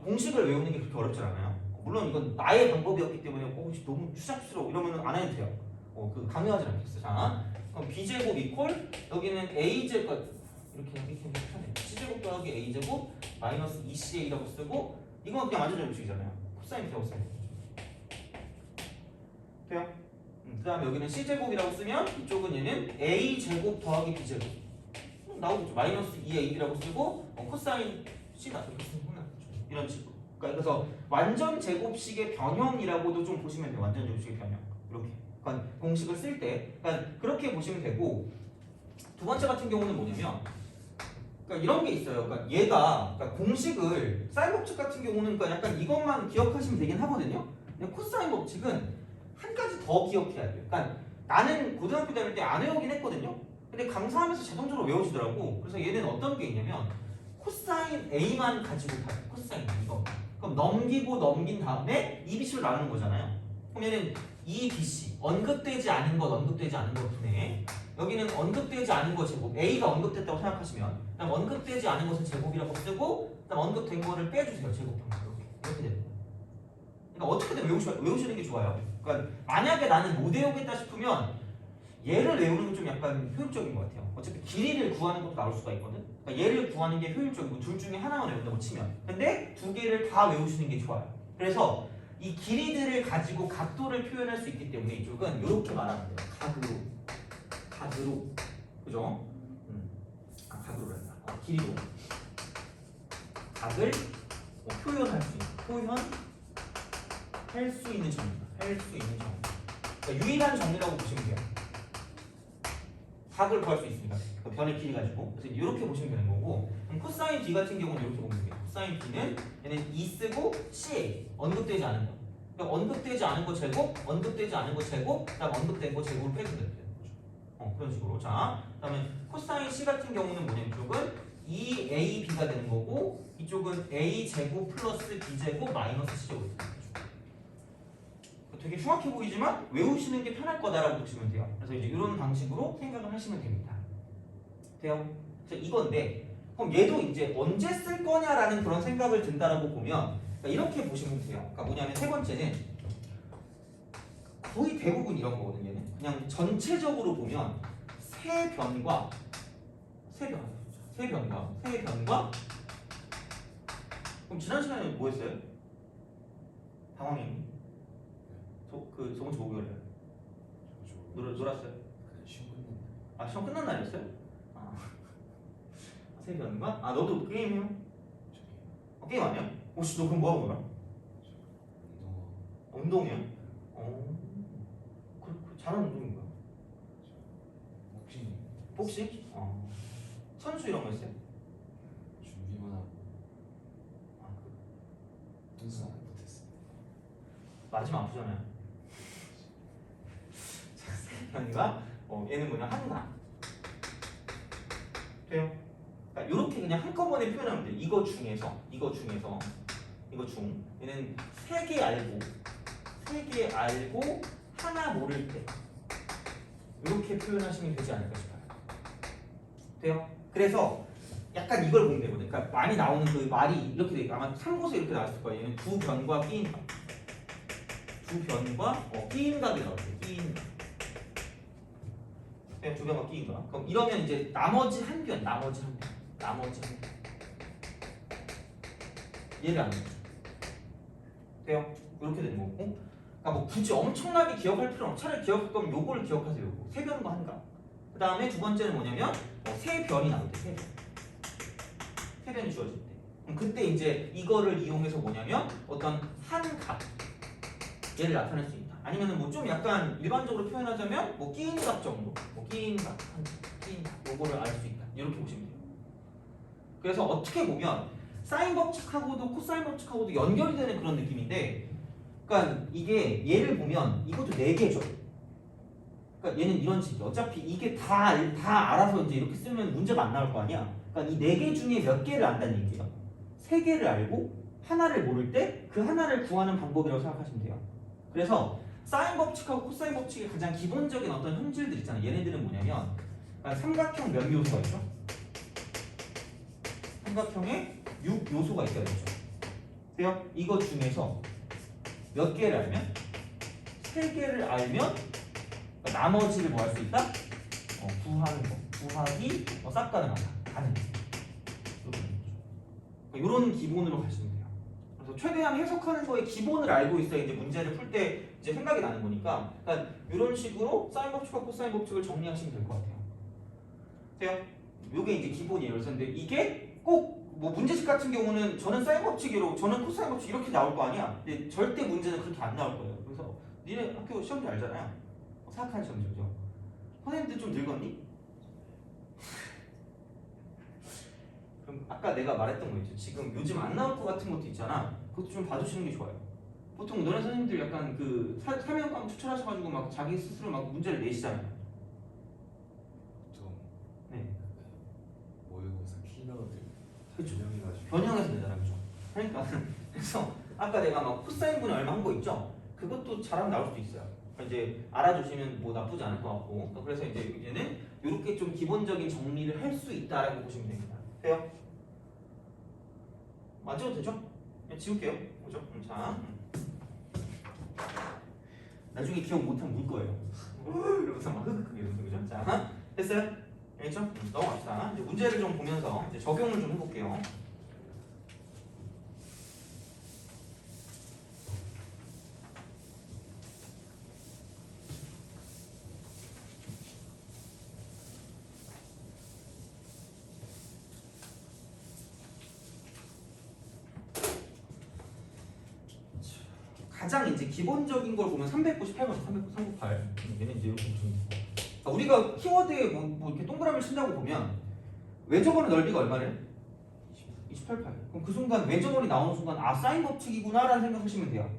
A: 공식을 외우는 게 그렇게 어렵지 않아요. 물론 이건 나의 방법이었기 때문에 너무 추잡스러워 이러면 안 해도 돼요. 그 강요하지 않겠어. 자, 그럼 b제곱 이퀄 여기는 a제곱 이렇게 하면 편해. c제곱 더하기 a제곱 마이너스 2ca라고 쓰고 이건 그냥 완전 제곱식이잖아요. 코사인 제곱 사인 돼요? 그 다음에 여기는 c제곱이라고 쓰면 이쪽은 얘는 a제곱 더하기 b제곱 나오겠죠. 마이너스 2ab라고 쓰고 코사인 c다 이렇게 쓰면 이런 식으로. 그래서 완전 제곱식의 변형이라고도 좀 보시면 돼요. 완전 제곱식의 변형. 이렇게. 그러니까 공식을 쓸 때, 그러니까 그렇게 보시면 되고 두 번째 같은 경우는 뭐냐면, 그러니까 이런 게 있어요. 그러니까 얘가 그러니까 공식을 사인 법칙 같은 경우는 그러니까 약간 이것만 기억하시면 되긴 하거든요. 근데 코사인 법칙은 한 가지 더 기억해야 돼요. 그러니까 나는 고등학교 다닐 때 안 외우긴 했거든요. 근데 강사하면서 자동적으로 외워지더라고. 그래서 얘는 어떤 게 있냐면 코사인 A만 가지고 가요. 코사인 이거. 그럼 넘기고 넘긴 다음에 2bc로 나누는 거잖아요. 그럼 얘는 2bc 언급되지 않은 것 언급되지 않은 것 분해. 여기는 언급되지 않은 것 제곱. A가 언급됐다고 생각하시면 그다음 언급되지 않은 것은 제곱이라고 쓰고 그다음 언급된 거를 빼주세요. 제곱하면 이렇게 되는 거예요. 그러니까 어떻게든 외우시는 게 좋아요. 그러니까 만약에 나는 못 외우겠다 싶으면 얘를 외우는 건 좀 약간 효율적인 것 같아요. 어차피 길이를 구하는 것도 나올 수가 있거든. 그러니까 얘를 구하는 게 효율적이고 둘 중에 하나만 외운다고 치면 근데 두 개를 다 외우시는 게 좋아요. 그래서 이 길이들을 가지고 각도를 표현할 수 있기 때문에 이쪽은 이렇게 말하면 돼요. 각으로 그죠? 각으로 한다. 길이로 각을 표현할 수 있는 정리다. 할 수 있는 정리. 그러니까 유일한 정리라고 보시면 돼요. 각을 구할 수 있으니까 그 변의 길이 가지고 그래서 이렇게 보시면 되는 거고 코사인 B 같은 경우는 이렇게 보면 돼요. 코사인 B는 얘는 2 쓰고 CA 언급되지 않은 거 그러니까 언급되지 않은 거 제곱 언급되지 않은 거 제곱 그다음 언급된 거 제곱을 빼주면 되는 거죠. 그런 식으로. 자 그다음에 코사인 C 같은 경우는 뭐냐면 이쪽은 2AB가 되는 거고 이쪽은 A 제곱 플러스 B 제곱 마이너스 C 제곱 되게 흉악해 보이지만 외우시는 게 편할 거다라고 보시면 돼요. 그래서 이제 이런 방식으로 생각을 하시면 됩니다. 돼요? 그래서 이건데 그럼 얘도 이제 언제 쓸 거냐라는 그런 생각을 든다라고 보면 그러니까 이렇게 보시면 돼요. 그러니까 뭐냐면 세 번째는 거의 대부분 이런 거거든요. 얘는 그냥 전체적으로 보면 세 변과 그럼 지난 시간에 뭐 했어요? 당황했니? 저번 주 목요일에 놀았어요?
B: 시험 끝났네.
A: 시험 끝난 날이었어요? 세 변과? 너도 게임해요?
B: 저기
A: 게임 아니야? 혹시 너 그럼 뭐하고 놀아? 운동이요? 잘하는 운동인 거야.
B: 복싱
A: 복싱? 선수 이런 거 있어요?
B: 준비만 하고
A: 아,
B: 등산 못했어.
A: 맞으면 아프잖아요. 현이가 얘는 뭐냐 한다. 돼요? 그러니까 이렇게 그냥 한꺼번에 표현하면 돼. 이거 중에서 얘는 세 개 알고 하나 모를 때 이렇게 표현하시면 되지 않을까 싶어요. 돼요? 그래서 약간 이걸 보면 되거든. 그러니까 많이 나오는 그 말이 이렇게 돼. 아마 참고서 이렇게 나왔을 거예요. 얘는 두 변과 끼인각. 두 변과 끼인각이 나왔어요. 끼인각. 그냥 두 변과 끼인각. 그럼 이러면 이제 나머지 한 변. 얘를 안 해요. 돼요? 이렇게 되는 거고. 그러니까 뭐 굳이 엄청나게 기억할 필요는 없고 차라리 기억할 거면 요거를 기억하세요. 요거. 세 변과 한각. 그 다음에 두 번째는 뭐냐면 세 변이 나올 때. 세 변이 주어질 때. 그럼 그때 이제 이거를 이용해서 뭐냐면 어떤 한각 얘를 나타낼 수 있다. 아니면은 뭐 좀 약간 일반적으로 표현하자면 뭐 끼인각 정도. 끼인각 요거를 알 수 있다. 이렇게 보시면 돼요. 그래서 어떻게 보면 사인 법칙하고도 코사인 법칙하고도 연결이 되는 그런 느낌인데, 그러니까 이게 얘를 보면 이것도 4개죠. 그러니까 얘는 이런 식이야. 어차피 이게 다 알아서 이제 이렇게 쓰면 문제가 안 나올 거 아니야. 그러니까 이 4개 중에 몇 개를 안다는 얘기예요. 3개를 알고 하나를 모를 때 그 하나를 구하는 방법이라고 생각하시면 돼요. 그래서 사인 법칙하고 코사인 법칙의 가장 기본적인 어떤 형질들 있잖아요. 얘네들은 뭐냐면 삼각형 몇 요소가 있죠? 삼각형에 6요소가 있어야 되죠. 그래요? 이거 중에서 몇 개를 알면? 3개를 알면 나머지를 뭐 할 수 있다? 구하는 거. 구하기 싹 가능하다. 가능. 이런 기본으로 가시면 돼요. 그래서 최대한 해석하는 거의 기본을 알고 있어야 이제 문제를 풀 때 이제 생각이 나는 거니까, 그러니까 이런 식으로 사인 법칙과 코사인 법칙을 정리하시면 될 것 같아요. 돼요? 요게 이제 기본이에요. 그래서 근데 이게 꼭 뭐 문제집 같은 경우는 저는 사인 법칙이로 저는 코사인 법칙 이렇게 나올 거 아니야. 근데 절대 문제는 그렇게 안 나올 거예요. 그래서 니네 학교 시험지 알잖아요. 생각하는 시험지죠. 선생님들 좀 늙었니? 그럼 아까 내가 말했던 거 있죠. 지금 요즘 안 나올 것 같은 것도 있잖아. 그것도 좀 봐주시는 게 좋아요. 보통 너네 선생님들 약간 그 사명감 추천하셔가지고 막 자기 스스로 막 문제를 내시잖아요.
B: 좀
A: 네.
B: 모의고사 키너들
A: 그쵸.
B: 변형해가지고
A: 변형해서 내잖아, 그죠? 그러니까 그래서 아까 내가 막 코사인 분의 얼마 한 거 있죠? 그것도 잘하면 나올 수도 있어요. 이제 알아주시면 뭐 나쁘지 않을 것 같고, 그래서 이제 얘는 이렇게 좀 기본적인 정리를 할 수 있다라고 보시면 됩니다. 돼요? 맞아도 되죠? 그냥 지울게요. 그죠? 자, 나중에 기억 못하면 울 거예요. 이러면서 막 흑흑 이러면서, 그죠? 자, 됐어요? 알겠죠? 넘어갑시다. 이제 문제를 좀 보면서 이제 적용을 좀 해볼게요. 가장 이제 기본적인 걸 보면 398번, 398. 얘는 이제 이렇게 보시면 돼요. 우리가 키워드에 뭐 이렇게 동그라미를 친다고 보면 외접원의 넓이가 얼마래? 28파이. 그럼 그 순간 외접원이 나오는 순간 사인 법칙이구나라는 생각하시면 돼요.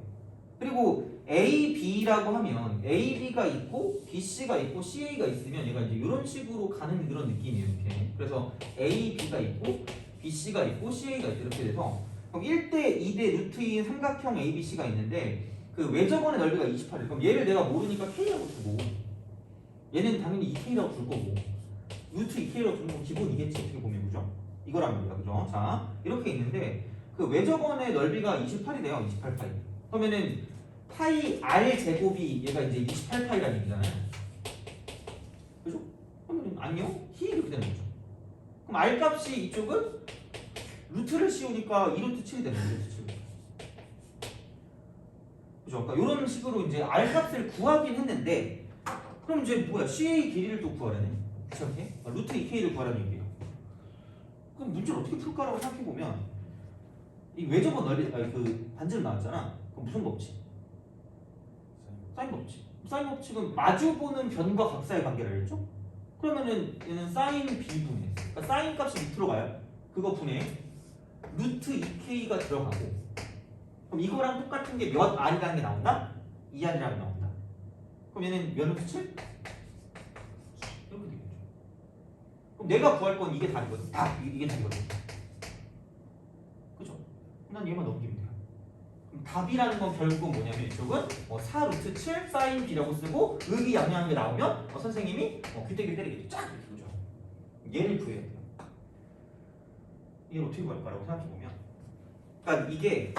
A: 그리고 A, B라고 하면 A, B가 있고 B, C가 있고 C, A가 있으면 얘가 이제 이런 식으로 가는 그런 느낌이에요. 이렇게. 그래서 A, B가 있고 B, C가 있고 C, A가 있고 이렇게 돼서 그럼 1대 2대 루트 2인 삼각형 A, B, C가 있는데 그 외접원의 넓이가 28이에요. 그럼 얘를 내가 모르니까 K라고 두고 얘는 당연히 2K라고 둘 거고 루트 2K라고 두는 건 기본이겠지 어떻게 보면, 그죠? 이거란 말이야, 그죠? 자, 이렇게 있는데 그 외접원의 넓이가 28이 돼요. 28파이. 그러면은 파이 R 제곱이 얘가 이제 28파이라는 얘기잖아요. 그죠? 그러면 안녕? 히 이렇게 되는 거죠. 그럼 R 값이 이쪽은 루트를 씌우니까 2루트 7이 되는 거죠. 2루트 7. 그죠? 그러니까 이런 식으로 이제 R 값을 구하긴 했는데, 그럼 이제 뭐야? CA 길이를 또 구하라네. 귀찮게? 루트 2K를 구하라는 얘기예요. 그럼 문제를 어떻게 풀까라고 생각해보면 이 외접원 넓이, 그 반지름 나왔잖아. 그럼 무슨 법칙? 사인 법칙. 사인 법칙은 마주보는 변과 각 사이의 관계를 했죠? 그러면은 얘는 사인 B분의, 그러니까 사인 값이 밑으로 가요. 그거 분의 루트 2K가 들어가고, 그럼 이거랑 똑같은 게 몇 R이라는 게 나온다? 2R이라는 게 나온다. 그럼 얘는 몇 루트 7? 이렇게 되겠죠. 그럼 내가 구할 건 이게 답이거든. 이게 답이거든. 그죠? 난 얘만 넘기면 돼요. 그럼 답이라는 건 결국은 뭐냐면 이쪽은 4 루트 7 사인 B라고 쓰고 의기양양한 게 나오면 선생님이 귀때기를 때리겠죠. 쫙 이렇게 그죠? 얘를 구해야 돼요. 이걸 어떻게 구할까라고 생각해보면, 그러니까 이게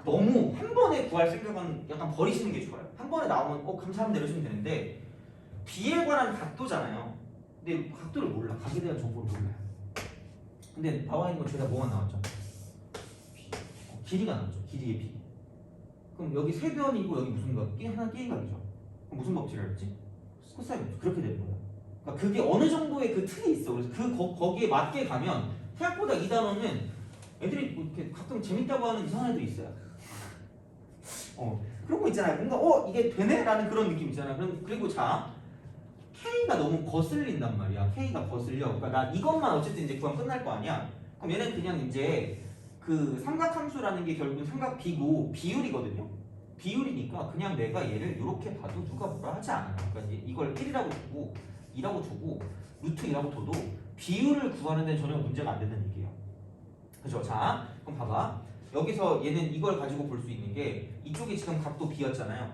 A: 너무 한 번에 구할 생각은 약간 버리시는 게 좋아요. 한 번에 나오면 감사합니다 이러시면 되는데, B에 관한 각도잖아요. 근데 각도를 몰라. 각에 대한 정보를 몰라요. 근데 나와 있는 건 죄다 뭐가 나왔죠? 길이가 나왔죠. 길이의 B. 그럼 여기 세 변이고 여기 무슨 각? 하나 끼인 각이죠. 그럼 무슨 법칙을 했지? 코사인 법칙. 그렇게 되는 거예요. 그러니까 그게 어느 정도의 그 틀이 있어. 그래서 거기에 맞게 가면 생각보다 이 단어는 애들이 뭐 이렇게 가끔 재밌다고 하는 이상한 애들이 있어요. 그런 거 있잖아요. 뭔가 이게 되네? 라는 그런 느낌 있잖아요. 그리고 자, K가 너무 거슬린단 말이야. K가 거슬려. 그러니까 나 이것만 어쨌든 이제 구하면 끝날 거 아니야. 그럼 얘는 그냥 이제 그 삼각함수라는 게 결국은 삼각 B고 비율이거든요. 비율이니까 그냥 내가 얘를 이렇게 봐도 누가 뭐라 하지 않아요. 그러니까 이걸 1이라고 두고 2라고 두고 루트 2라고 둬도 비율을 구하는 데는 전혀 문제가 안 되는 얘기예요. 그죠? 자, 그럼 봐봐. 여기서 얘는 이걸 가지고 볼 수 있는 게 이쪽이 지금 각도 B였잖아요.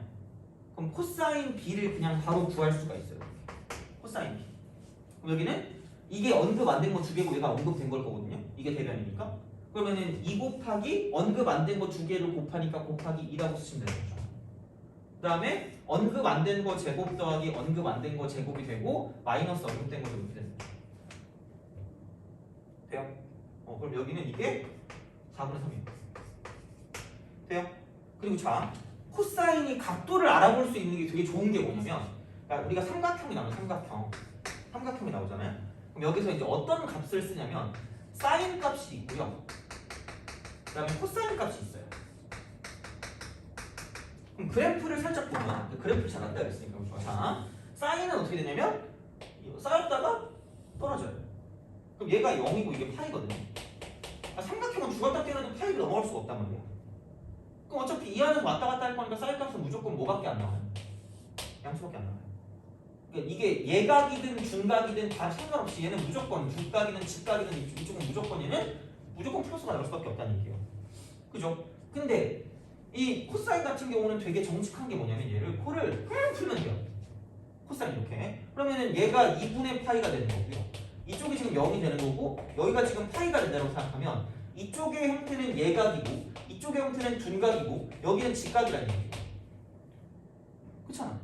A: 그럼 코사인 B를 그냥 바로 구할 수가 있어요. 코사인 B. 그럼 여기는 이게 언급 안 된 거 두 개고 얘가 언급된 걸 거거든요. 이게 대변이니까. 그러면은 2 곱하기 언급 안 된 거 두 개를 곱하니까 곱하기 2라고 쓰시면 되는 거죠. 그 다음에 언급 안 된 거 제곱 더하기 언급 안 된 거 제곱이 되고 마이너스 언급된 거 제곱이 되는 거죠. 돼요? 그럼 여기는 이게 4분의 3이에요. 돼요? 그리고 자, 코사인이 각도를 알아볼 수 있는 게 되게 좋은 게 뭐냐면, 그러니까 우리가 삼각형이 나오면 삼각형이 나오잖아요. 그럼 여기서 이제 어떤 값을 쓰냐면 사인 값이 있고요. 그 다음에 코사인 값이 있어요. 그럼 그래프를 살짝 보면, 그래프를 잘 안다 그랬으니까 자, 사인은 어떻게 되냐면 쌓였다가 떨어져요. 그럼 얘가 0이고 이게 파이거든요. 삼각형은 죽었다 깨어나도 파이를 넘어갈 수가 없단 말이야. 그럼 어차피 이 안에서 왔다 갔다 할 거니까 사인 값은 무조건 뭐밖에 안 나와요? 양수밖에 안 나와요. 그러니까 이게 예각이든 중각이든 다 상관없이 얘는 무조건 중각이든 직각이든 이쪽은 무조건 얘는 무조건 플러스가 나올 수밖에 없다는 얘기예요. 그죠? 근데 이 코사인 같은 경우는 되게 정직한 게 뭐냐면 얘를 코를 풀면 돼요. 코사인 이렇게. 그러면은 얘가 2분의 파이가 되는 거고요. 이쪽이 지금 0이 되는 거고 여기가 지금 파이가 된다고 생각하면 이쪽의 형태는 예각이고 이쪽의 형태는 둔각이고 여기는 직각이라는 얘기예요. 그렇잖아.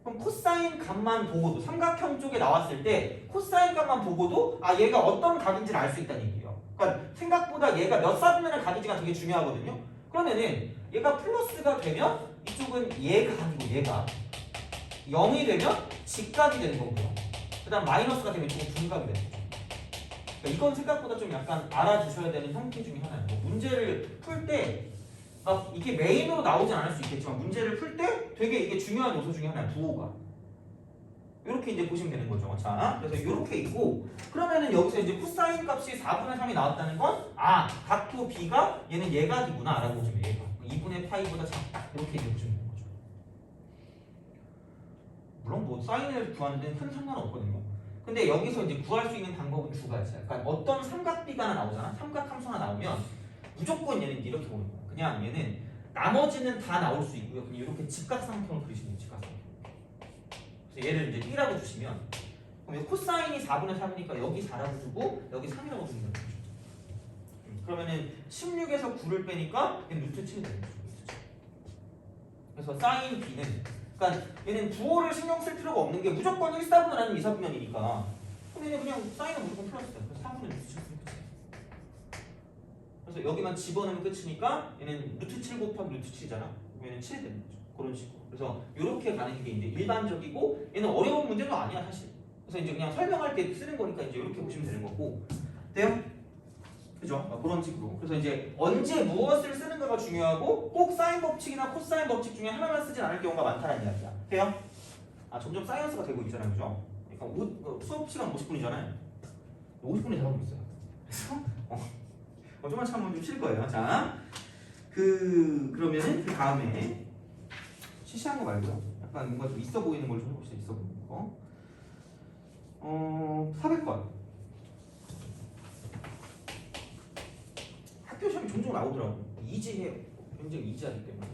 A: 그럼 코사인 값만 보고도 삼각형 쪽에 나왔을 때 코사인 값만 보고도 얘가 어떤 각인지를 알 수 있다는 얘기예요. 그러니까 생각보다 얘가 몇 사분면의 각인지가 되게 중요하거든요. 그러면은 얘가 플러스가 되면 이쪽은 예각이고 얘가 0이 되면 직각이 되는 거고요. 그 다음 마이너스가 되면 이쪽은 둔각이 되는 거죠. 그러니까 이건 생각보다 좀 약간 알아주셔야 되는 형태 중에 하나예요. 문제를 풀 때 막 이게 메인으로 나오진 않을 수 있겠지만 문제를 풀 때 되게 이게 중요한 요소 중에 하나예요. 부호가. 이렇게 이제 보시면 되는 거죠. 자, 그래서 이렇게 있고 그러면은 여기서 이제 코사인 값이 4분의 3이 나왔다는 건 각도 B가 얘는 예각이구나 라고 보시면 얘가 2분의 파이보다 작다 이렇게 이제 보시면 되는 거죠. 물론 뭐 사인을 구하는 데는 큰 상관없거든요. 근데 여기서 이제 구할 수 있는 방법은 두 가지야. 그러니까 어떤 삼각비가 하나 나오잖아. 삼각함수 하나 나오면 무조건 얘는 이렇게 보는 거야. 그냥 얘는 나머지는 다 나올 수 있고요. 그냥 이렇게 직각삼각형을 그리시면 돼요. 직각삼각형. 그래서 얘를 이제 B라고 주시면 그럼 코사인이 4분의 3이니까 여기 4라고 주고 여기 3이라고 주시면 되죠. 그러면은 16에서 9를 빼니까 얘는 루트 7이 되는 거죠. 그래서 사인 B는 그러니까 얘는 부호를 신경 쓸 필요가 없는 게 무조건 1사분면 아니면 2사분면이니까 그럼 얘는 그냥 사인은 무조건 플러스다. 그래서 4분의 루트 7 쓰면 끝이에요. 그래서 여기만 집어넣으면 끝이니까 얘는 루트 7 곱하기 루트 7이잖아. 얘는 7이 되는 거죠. 그런 식으로. 그래서 이렇게 가는 게 이제 일반적이고 얘는 어려운 문제도 아니야 사실. 그래서 이제 그냥 설명할 때 쓰는 거니까 이제 이렇게 보시면 되는 거고. 돼요? 그죠? 그런 식으로. 그래서 이제 언제 무엇을 쓰는가가 중요하고 꼭 사인 법칙이나 코사인 법칙 중에 하나만 쓰진 않을 경우가 많다는 이야기야. 돼요? 점점 사이언스가 되고 있잖아요, 그죠? 그러니까 수업 시간 50분이잖아요. 50분이 다 가고 있어요. 그래서 좀만 참으면 좀 쉴 거예요. 자, 그러면은 그 다음에 시시한 거 말고요. 약간 뭔가 좀 있어 보이는 걸 좀 해봅시다. 있어 보이는 거. 400번. 학교 시험이 종종 나오더라고. 이지해요. 굉장히 이지하기 때문에.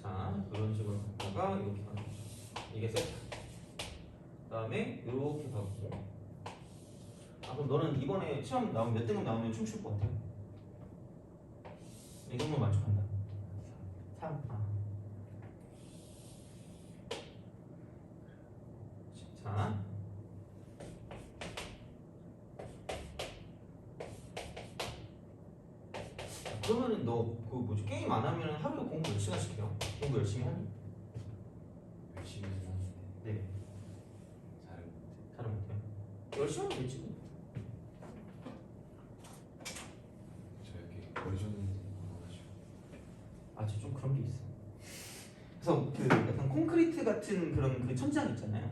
A: 자, 그런 식으로 갔다가 이렇게 가는 거죠. 이게 세트. 그 다음에 이렇게 가고. 그럼 너는 이번에 시험 나오면 몇 등급 나오면 춤출 것 같아요? 이 정도 만족한다. 3. 자. 그러면은 너 그 뭐지 게임 안 하면 하루에 공부 몇 시간씩 해요? 공부 열심히 하니?
B: 열심히 하는데
A: 네. 잘은 못해요. 열심히 하면 되지.
B: 저 이렇게 어리존이 많아가지고
A: 진짜 좀 그런 게 있어. 그래서 그 약간 콘크리트 같은 그런 그 천장 있잖아요.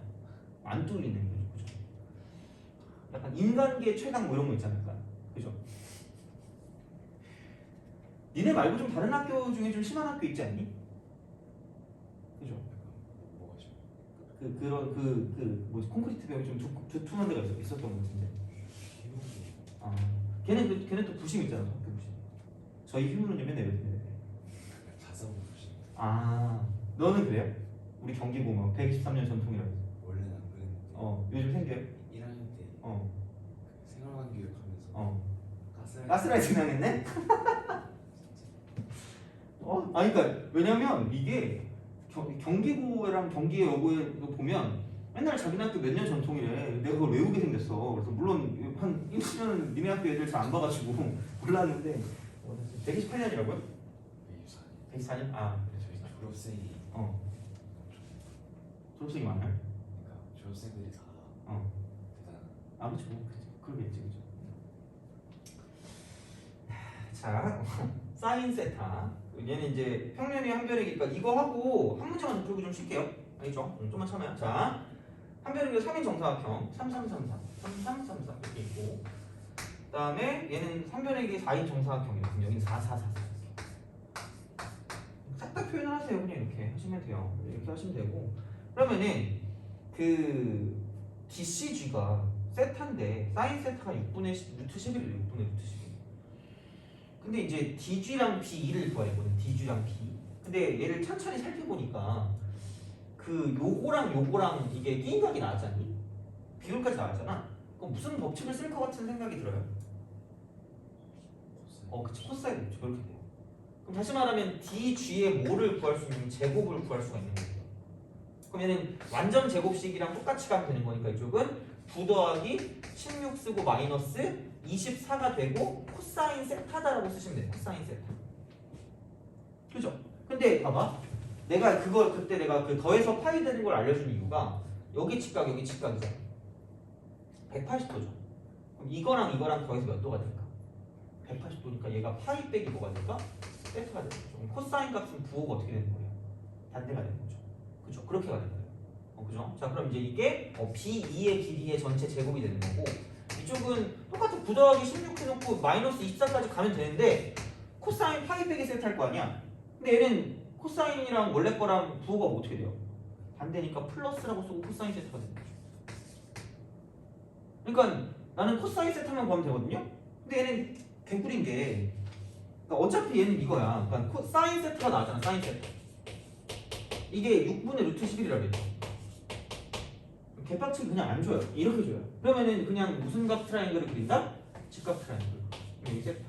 A: 안 뚫리는 거죠, 그죠? 약간 인간계 최강 뭐 이런 거 있잖아요, 약간. 그죠? 니네 말고 좀 다른 학교 중에 좀 심한 학교 있지 않니? 그죠?
B: 약간 뭐가 좀
A: 그런 뭐지 콘크리트 벽이 좀 두툼한 데가 있었던 것 같은데. 걔네 또 부심 있잖아, 학교 부심. 저희 휴무는요 맨날 이러던데.
B: 약간 자사고 조심.
A: 너는 그래요? 우리 경기고 뭐 123년 전통이라고.
B: 원래는 안 그랬는데
A: 요즘 생겨요?
B: 1학년 때 그 생활관 교육하면서
A: 가스라이팅 당했네? 그러니까 왜냐면 이게 경기고랑 경기여고에 보면 맨날 자기네 학교 몇 년 전통이래. 내가 그걸 외우게 생겼어. 그래서 물론 한 1년 니네 학교 애들 잘 안 봐가지고 몰랐는데 128년이라고요?
B: 124년
A: 124년?
B: 저희 졸업생이
A: 졸업생이 많아요?
B: 그러니까 졸업생들이 다 대단한
A: 그렇죠. 그러겠지, 그죠. 자, 사인 세타. 얘는 이제 평면이 한 변이니까 이거 하고 한 문제만 좀 풀고 좀 쉴게요. 알겠죠? 좀만 참아요. 자, 한 변이가 3인 정사각형 3333, 3333 이렇게 있고, 그 다음에 얘는 3변이기 4인 정사각형이에요. 그럼 여기는 4444. 싹 다 표현을 하세요. 그냥 이렇게 하시면 돼요. 이렇게 하시면 되고, 그러면은 그 DCG가 세타인데 사인 세타가 6분의 루트 11이에요. 6분의 루트 11. 근데 이제 DG랑 B2를 구하랬거든. DG랑 B. 근데 얘를 천천히 살펴보니까 요거랑 이게 끼인각이 나왔잖니? 비율까지 나왔잖아. 그럼 무슨 법칙을 쓸 것 같은 생각이 들어요? 그치. 코사인 법칙 그렇게 돼요. 그럼 다시 말하면 DG의 뭐를 구할 수 있는 제곱을 구할 수가 있는 거예요. 그럼 얘는 완전 제곱식이랑 똑같이 가면 되는 거니까 이쪽은 9 더하기 16 쓰고 마이너스 24가 되고 코사인 세타다라고 쓰시면 돼요. 코사인 세타. 그죠? 근데 봐봐. 그때 내가 그 더해서 파이 되는 걸 알려준 이유가 여기 직각 여기 직각이잖아. 180도죠. 그럼 이거랑 더해서 몇 도가 될까? 180도니까 얘가 파이 빼기 뭐가 될까? 세타가 되는 거죠. 그럼 코사인 값은 부호가 어떻게 되는 거예요? 반대가 되는 거죠. 그죠? 그렇게 가는 거예요. 그죠? 자, 그럼 이제 이게 B2의 길이의 전체 제곱이 되는 거고, 이쪽은 똑같은 9 더하기 16 해놓고 마이너스 24까지 가면 되는데 코사인 파이 빼기 세타일 거 아니야? 근데 얘는 코사인이랑 원래 거랑 부호가 어떻게 돼요? 반대니까 플러스라고 쓰고 코사인 세타가 되는 거죠. 그러니까 나는 코사인 세타만 구하면 되거든요? 근데 얘는 개꿀인 게 그러니까 어차피 얘는 이거야. 그러니까 사인 세타가 나왔잖아. 사인 세타. 이게 6분의 루트 11이라고 했죠. 개빡치기 그냥 안 줘요. 이렇게 줘요. 그러면은 그냥 무슨 값 트라이앵글을 그린다? 직각 트라이앵글. 여기 세타.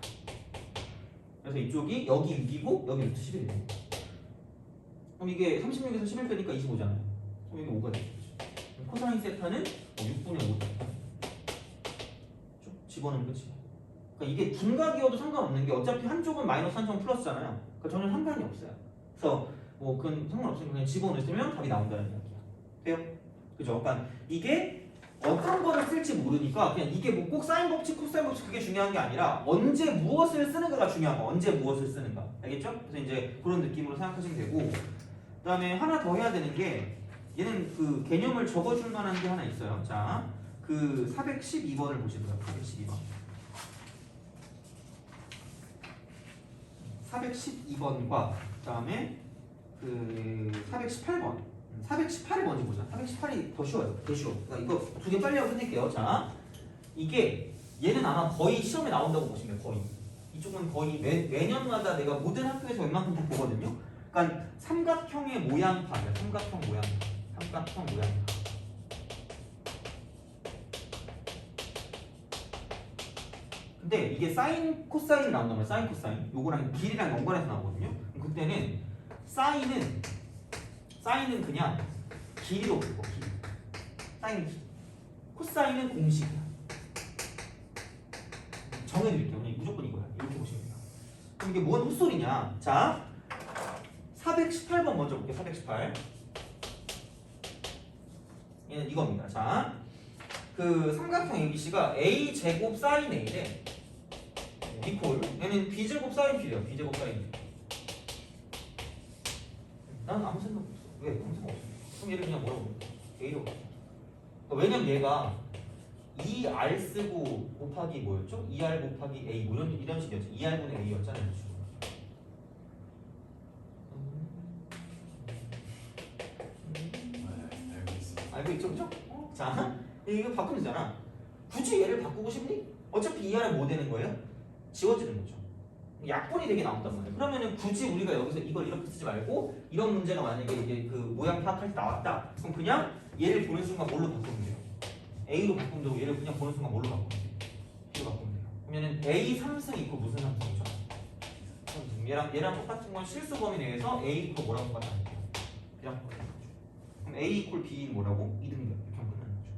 A: 그래서 이쪽이 여기 6이고 여기 루트 11이 돼요. 그럼 이게 36에서 11 빼니까 25잖아요. 그럼 이게 5가 되죠. 코사인 세타는 6분의 5. 쭉 집어넣으면 끝이에요. 그러니까 이게 분각이어도 상관없는 게 어차피 한쪽은 마이너스 한쪽은 플러스잖아요. 그러니까 전혀 상관이 없어요. 그래서 그건 상관없으니까 그냥 집어넣으면 답이 나온다는 이야기야. 돼요? 그죠? 그러니까 이게 어떤 거를 쓸지 모르니까 그냥 이게 뭐 꼭 사인 법칙, 코사인 법칙 그게 중요한 게 아니라 언제 무엇을 쓰는가가 중요한 거. 언제 무엇을 쓰는가. 알겠죠? 그래서 이제 그런 느낌으로 생각하시면 되고 그다음에 하나 더 해야 되는 게 얘는 그 개념을 적어줄 만한 게 하나 있어요. 자, 그 412번을 보시고요. 412번. 412번과 그다음에 그 418번. 418을 먼저 보자. 418이 더 쉬워요. 더 쉬워. 그러니까 이거 두 개 빨리 하고 끝낼게요. 자, 이게 얘는 아마 거의 시험에 나온다고 보시면 돼요. 거의. 이쪽은 거의 매년마다 내가 모든 학교에서 웬만큼 다 보거든요. 그러니까 삼각형의 모양파예요. 삼각형 모양파. 삼각형 모양파. 근데 이게 사인, 코사인 나온단 말이에요. 사인, 코사인. 요거랑 길이랑 연관해서 나오거든요. 그때는 사인은 그냥 길이로 풀고 길이. 사인은 길이. 코사인은 공식이야. 정해드릴게요. 그냥 무조건 이거야. 이렇게 보시면 돼요. 그럼 이게 뭔 헛소리냐? 자, 418번 먼저 볼게요. 418. 얘는 이겁니다. 자, 그 삼각형 ABC가 A 제곱 사인 A래. 이퀄. 얘는 B 제곱 사인 B래요. B 제곱 사인 B. 난 아무 생각 없어. 왜? 아무 생각 없어. 그럼 얘를 그냥 뭐라고 볼까? A로. 왜냐면 얘가 2R 쓰고 곱하기 뭐였죠? 2R 곱하기 A 뭐 이런 식이었죠. 2R분의 A였잖아요.
B: 알고 있어.
A: 알고 있죠? 그죠? 자, 이거 바꾸면 되잖아. 굳이 얘를 바꾸고 싶니? 어차피 2R은 뭐 되는 거예요? 지워지는 거죠. 약분이 되게 나온단 말이에요. 그러면은 굳이 우리가 여기서 이걸 이렇게 쓰지 말고 이런 문제가 만약에 이게 그 모양 파악할 때 나왔다. 그럼 그냥 얘를 보는 순간 뭘로 바꾸면 돼요? A로 바꾸면 되고 얘를 그냥 보는 순간 뭘로 바꾸면 돼요? B로 바꾸면 돼요. 그러면은 A 3승 있고 무슨 3승이죠? 3승. 얘랑 똑같은 건 실수 범위 내에서 A 이퀄 뭐라고 하면 안 돼요? B랑 똑같은 거죠. 그럼 A 이퀄 B는 뭐라고? 2등변. 이렇게 하면 끝나는 거죠.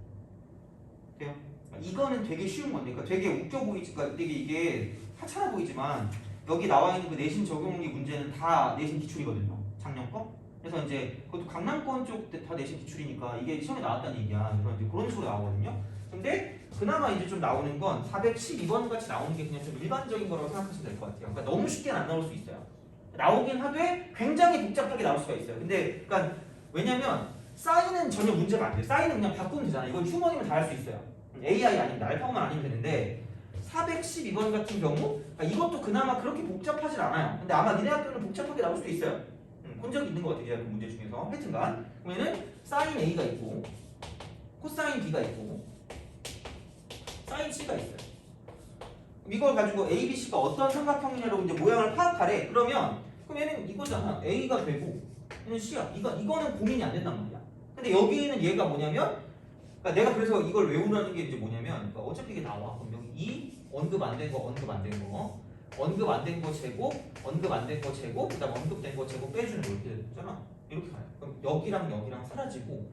A: 돼요? 이거는 되게 쉬운 건데, 그러니까 되게 웃겨 보이지, 그러니까 되게 이게 하찮아 보이지만 여기 나와 있는 그 내신 적용리 문제는 다 내신 기출이거든요. 작년 거. 그래서 이제 그것도 강남권 쪽 다 내신 기출이니까 이게 시험에 나왔다는 얘기야. 그래서 이제 그런 식으로 나오거든요. 근데 그나마 이제 좀 나오는 건 412번 같이 나오는 게 그냥 좀 일반적인 거라고 생각하시면 될 것 같아요. 그러니까 너무 쉽게는 안 나올 수 있어요. 나오긴 하되 굉장히 복잡하게 나올 수가 있어요. 근데 그러니까 왜냐면 사인은 전혀 문제가 안 돼요. 사인은 그냥 바꾸면 되잖아요. 이건 휴먼이면 다 할 수 있어요. AI 아닙니다. 알파고만 아니면 되는데 412번 같은 경우 그러니까 이것도 그나마 그렇게 복잡하진 않아요. 근데 아마 니네 학교는 복잡하게 나올 수도 있어요. 본 적이 있는 것 같아요. 그 문제 중에서. 하여튼간 그러면은 사인 A가 있고 코사인 B가 있고 사인 C가 있어요. 이걸 가지고 A, B, C가 어떤 삼각형이냐로 이제 모양을 파악하래. 그럼 얘는 이거잖아. A가 되고 얘는 C야. 이거는 고민이 안 된단 말이야. 근데 여기에는 얘가 뭐냐면 그러니까 내가 그래서 이걸 외우라는 게 이제 뭐냐면 그러니까 어차피 이게 나와. 그럼 여기 2 언급 안 된 거, 언급 안 된 거, 언급 안 된 거 제곱, 언급 안 된 거 제곱, 그다음 언급된 거 제곱 빼주는 거 이렇게 되잖아. 이렇게 가요. 그럼 여기랑 사라지고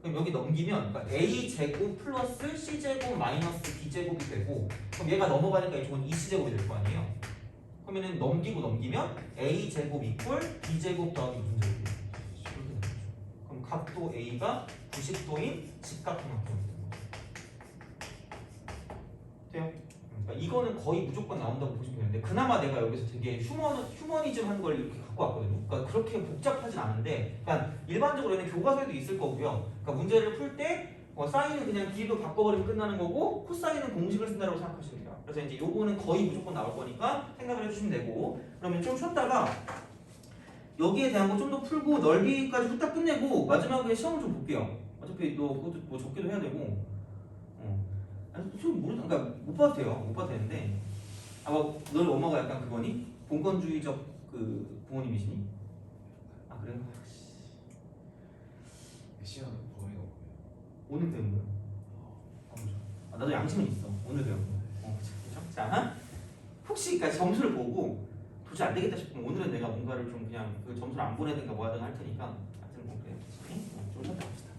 A: 그럼 여기 넘기면 그러니까 A 제곱 플러스 C 제곱 마이너스 B 제곱이 되고 그럼 얘가 넘어가니까 이쪽은 2C 제곱이 될 거 아니에요. 그러면은 넘기면 A 제곱 이퀄 B 제곱 더하기 무슨 제곱이 돼요? 이렇게 되는 거죠. 그럼 각도 A가 90도인 직각삼각형이 되는 거죠. 돼요? 그러니까 이거는 거의 무조건 나온다고 보시면 되는데 그나마 내가 여기서 되게 휴머니즘 한 걸 이렇게 갖고 왔거든요. 그러니까 그렇게 복잡하진 않은데 그러니까 일반적으로는 교과서에도 있을 거고요. 그러니까 문제를 풀 때 사인은 그냥 길이로 바꿔버리면 끝나는 거고 코사인은 공식을 쓴다고 생각하시면 돼요. 그래서 이제 요거는 거의 무조건 나올 거니까 생각을 해주시면 되고 그러면 좀 쉬었다가 여기에 대한 거 좀 더 풀고 넓이까지 후딱 끝내고 마지막에 시험을 좀 볼게요. 어차피 너 그것도 뭐 적기도 해야 되고 아니 좀 모르는 그러니까 못 봐도 돼요. 못 봐도 되는데 너희 엄마가 약간 그거니? 봉건주의적 그 부모님이시니? 아 그래요?
B: 시험 범위가 뭐예요?
A: 오늘 배운 거요. 나도 양심은 있어. 오늘 배운 거. 그렇죠? 자 혹시 그러니까 점수를 보고 도저히 안 되겠다 싶으면 오늘은 내가 뭔가를 좀 그냥 그 점수를 안 보내든가 뭐 하든가 할 테니까 하여튼 뭐 그래요. 좀 쉬었다 합시다.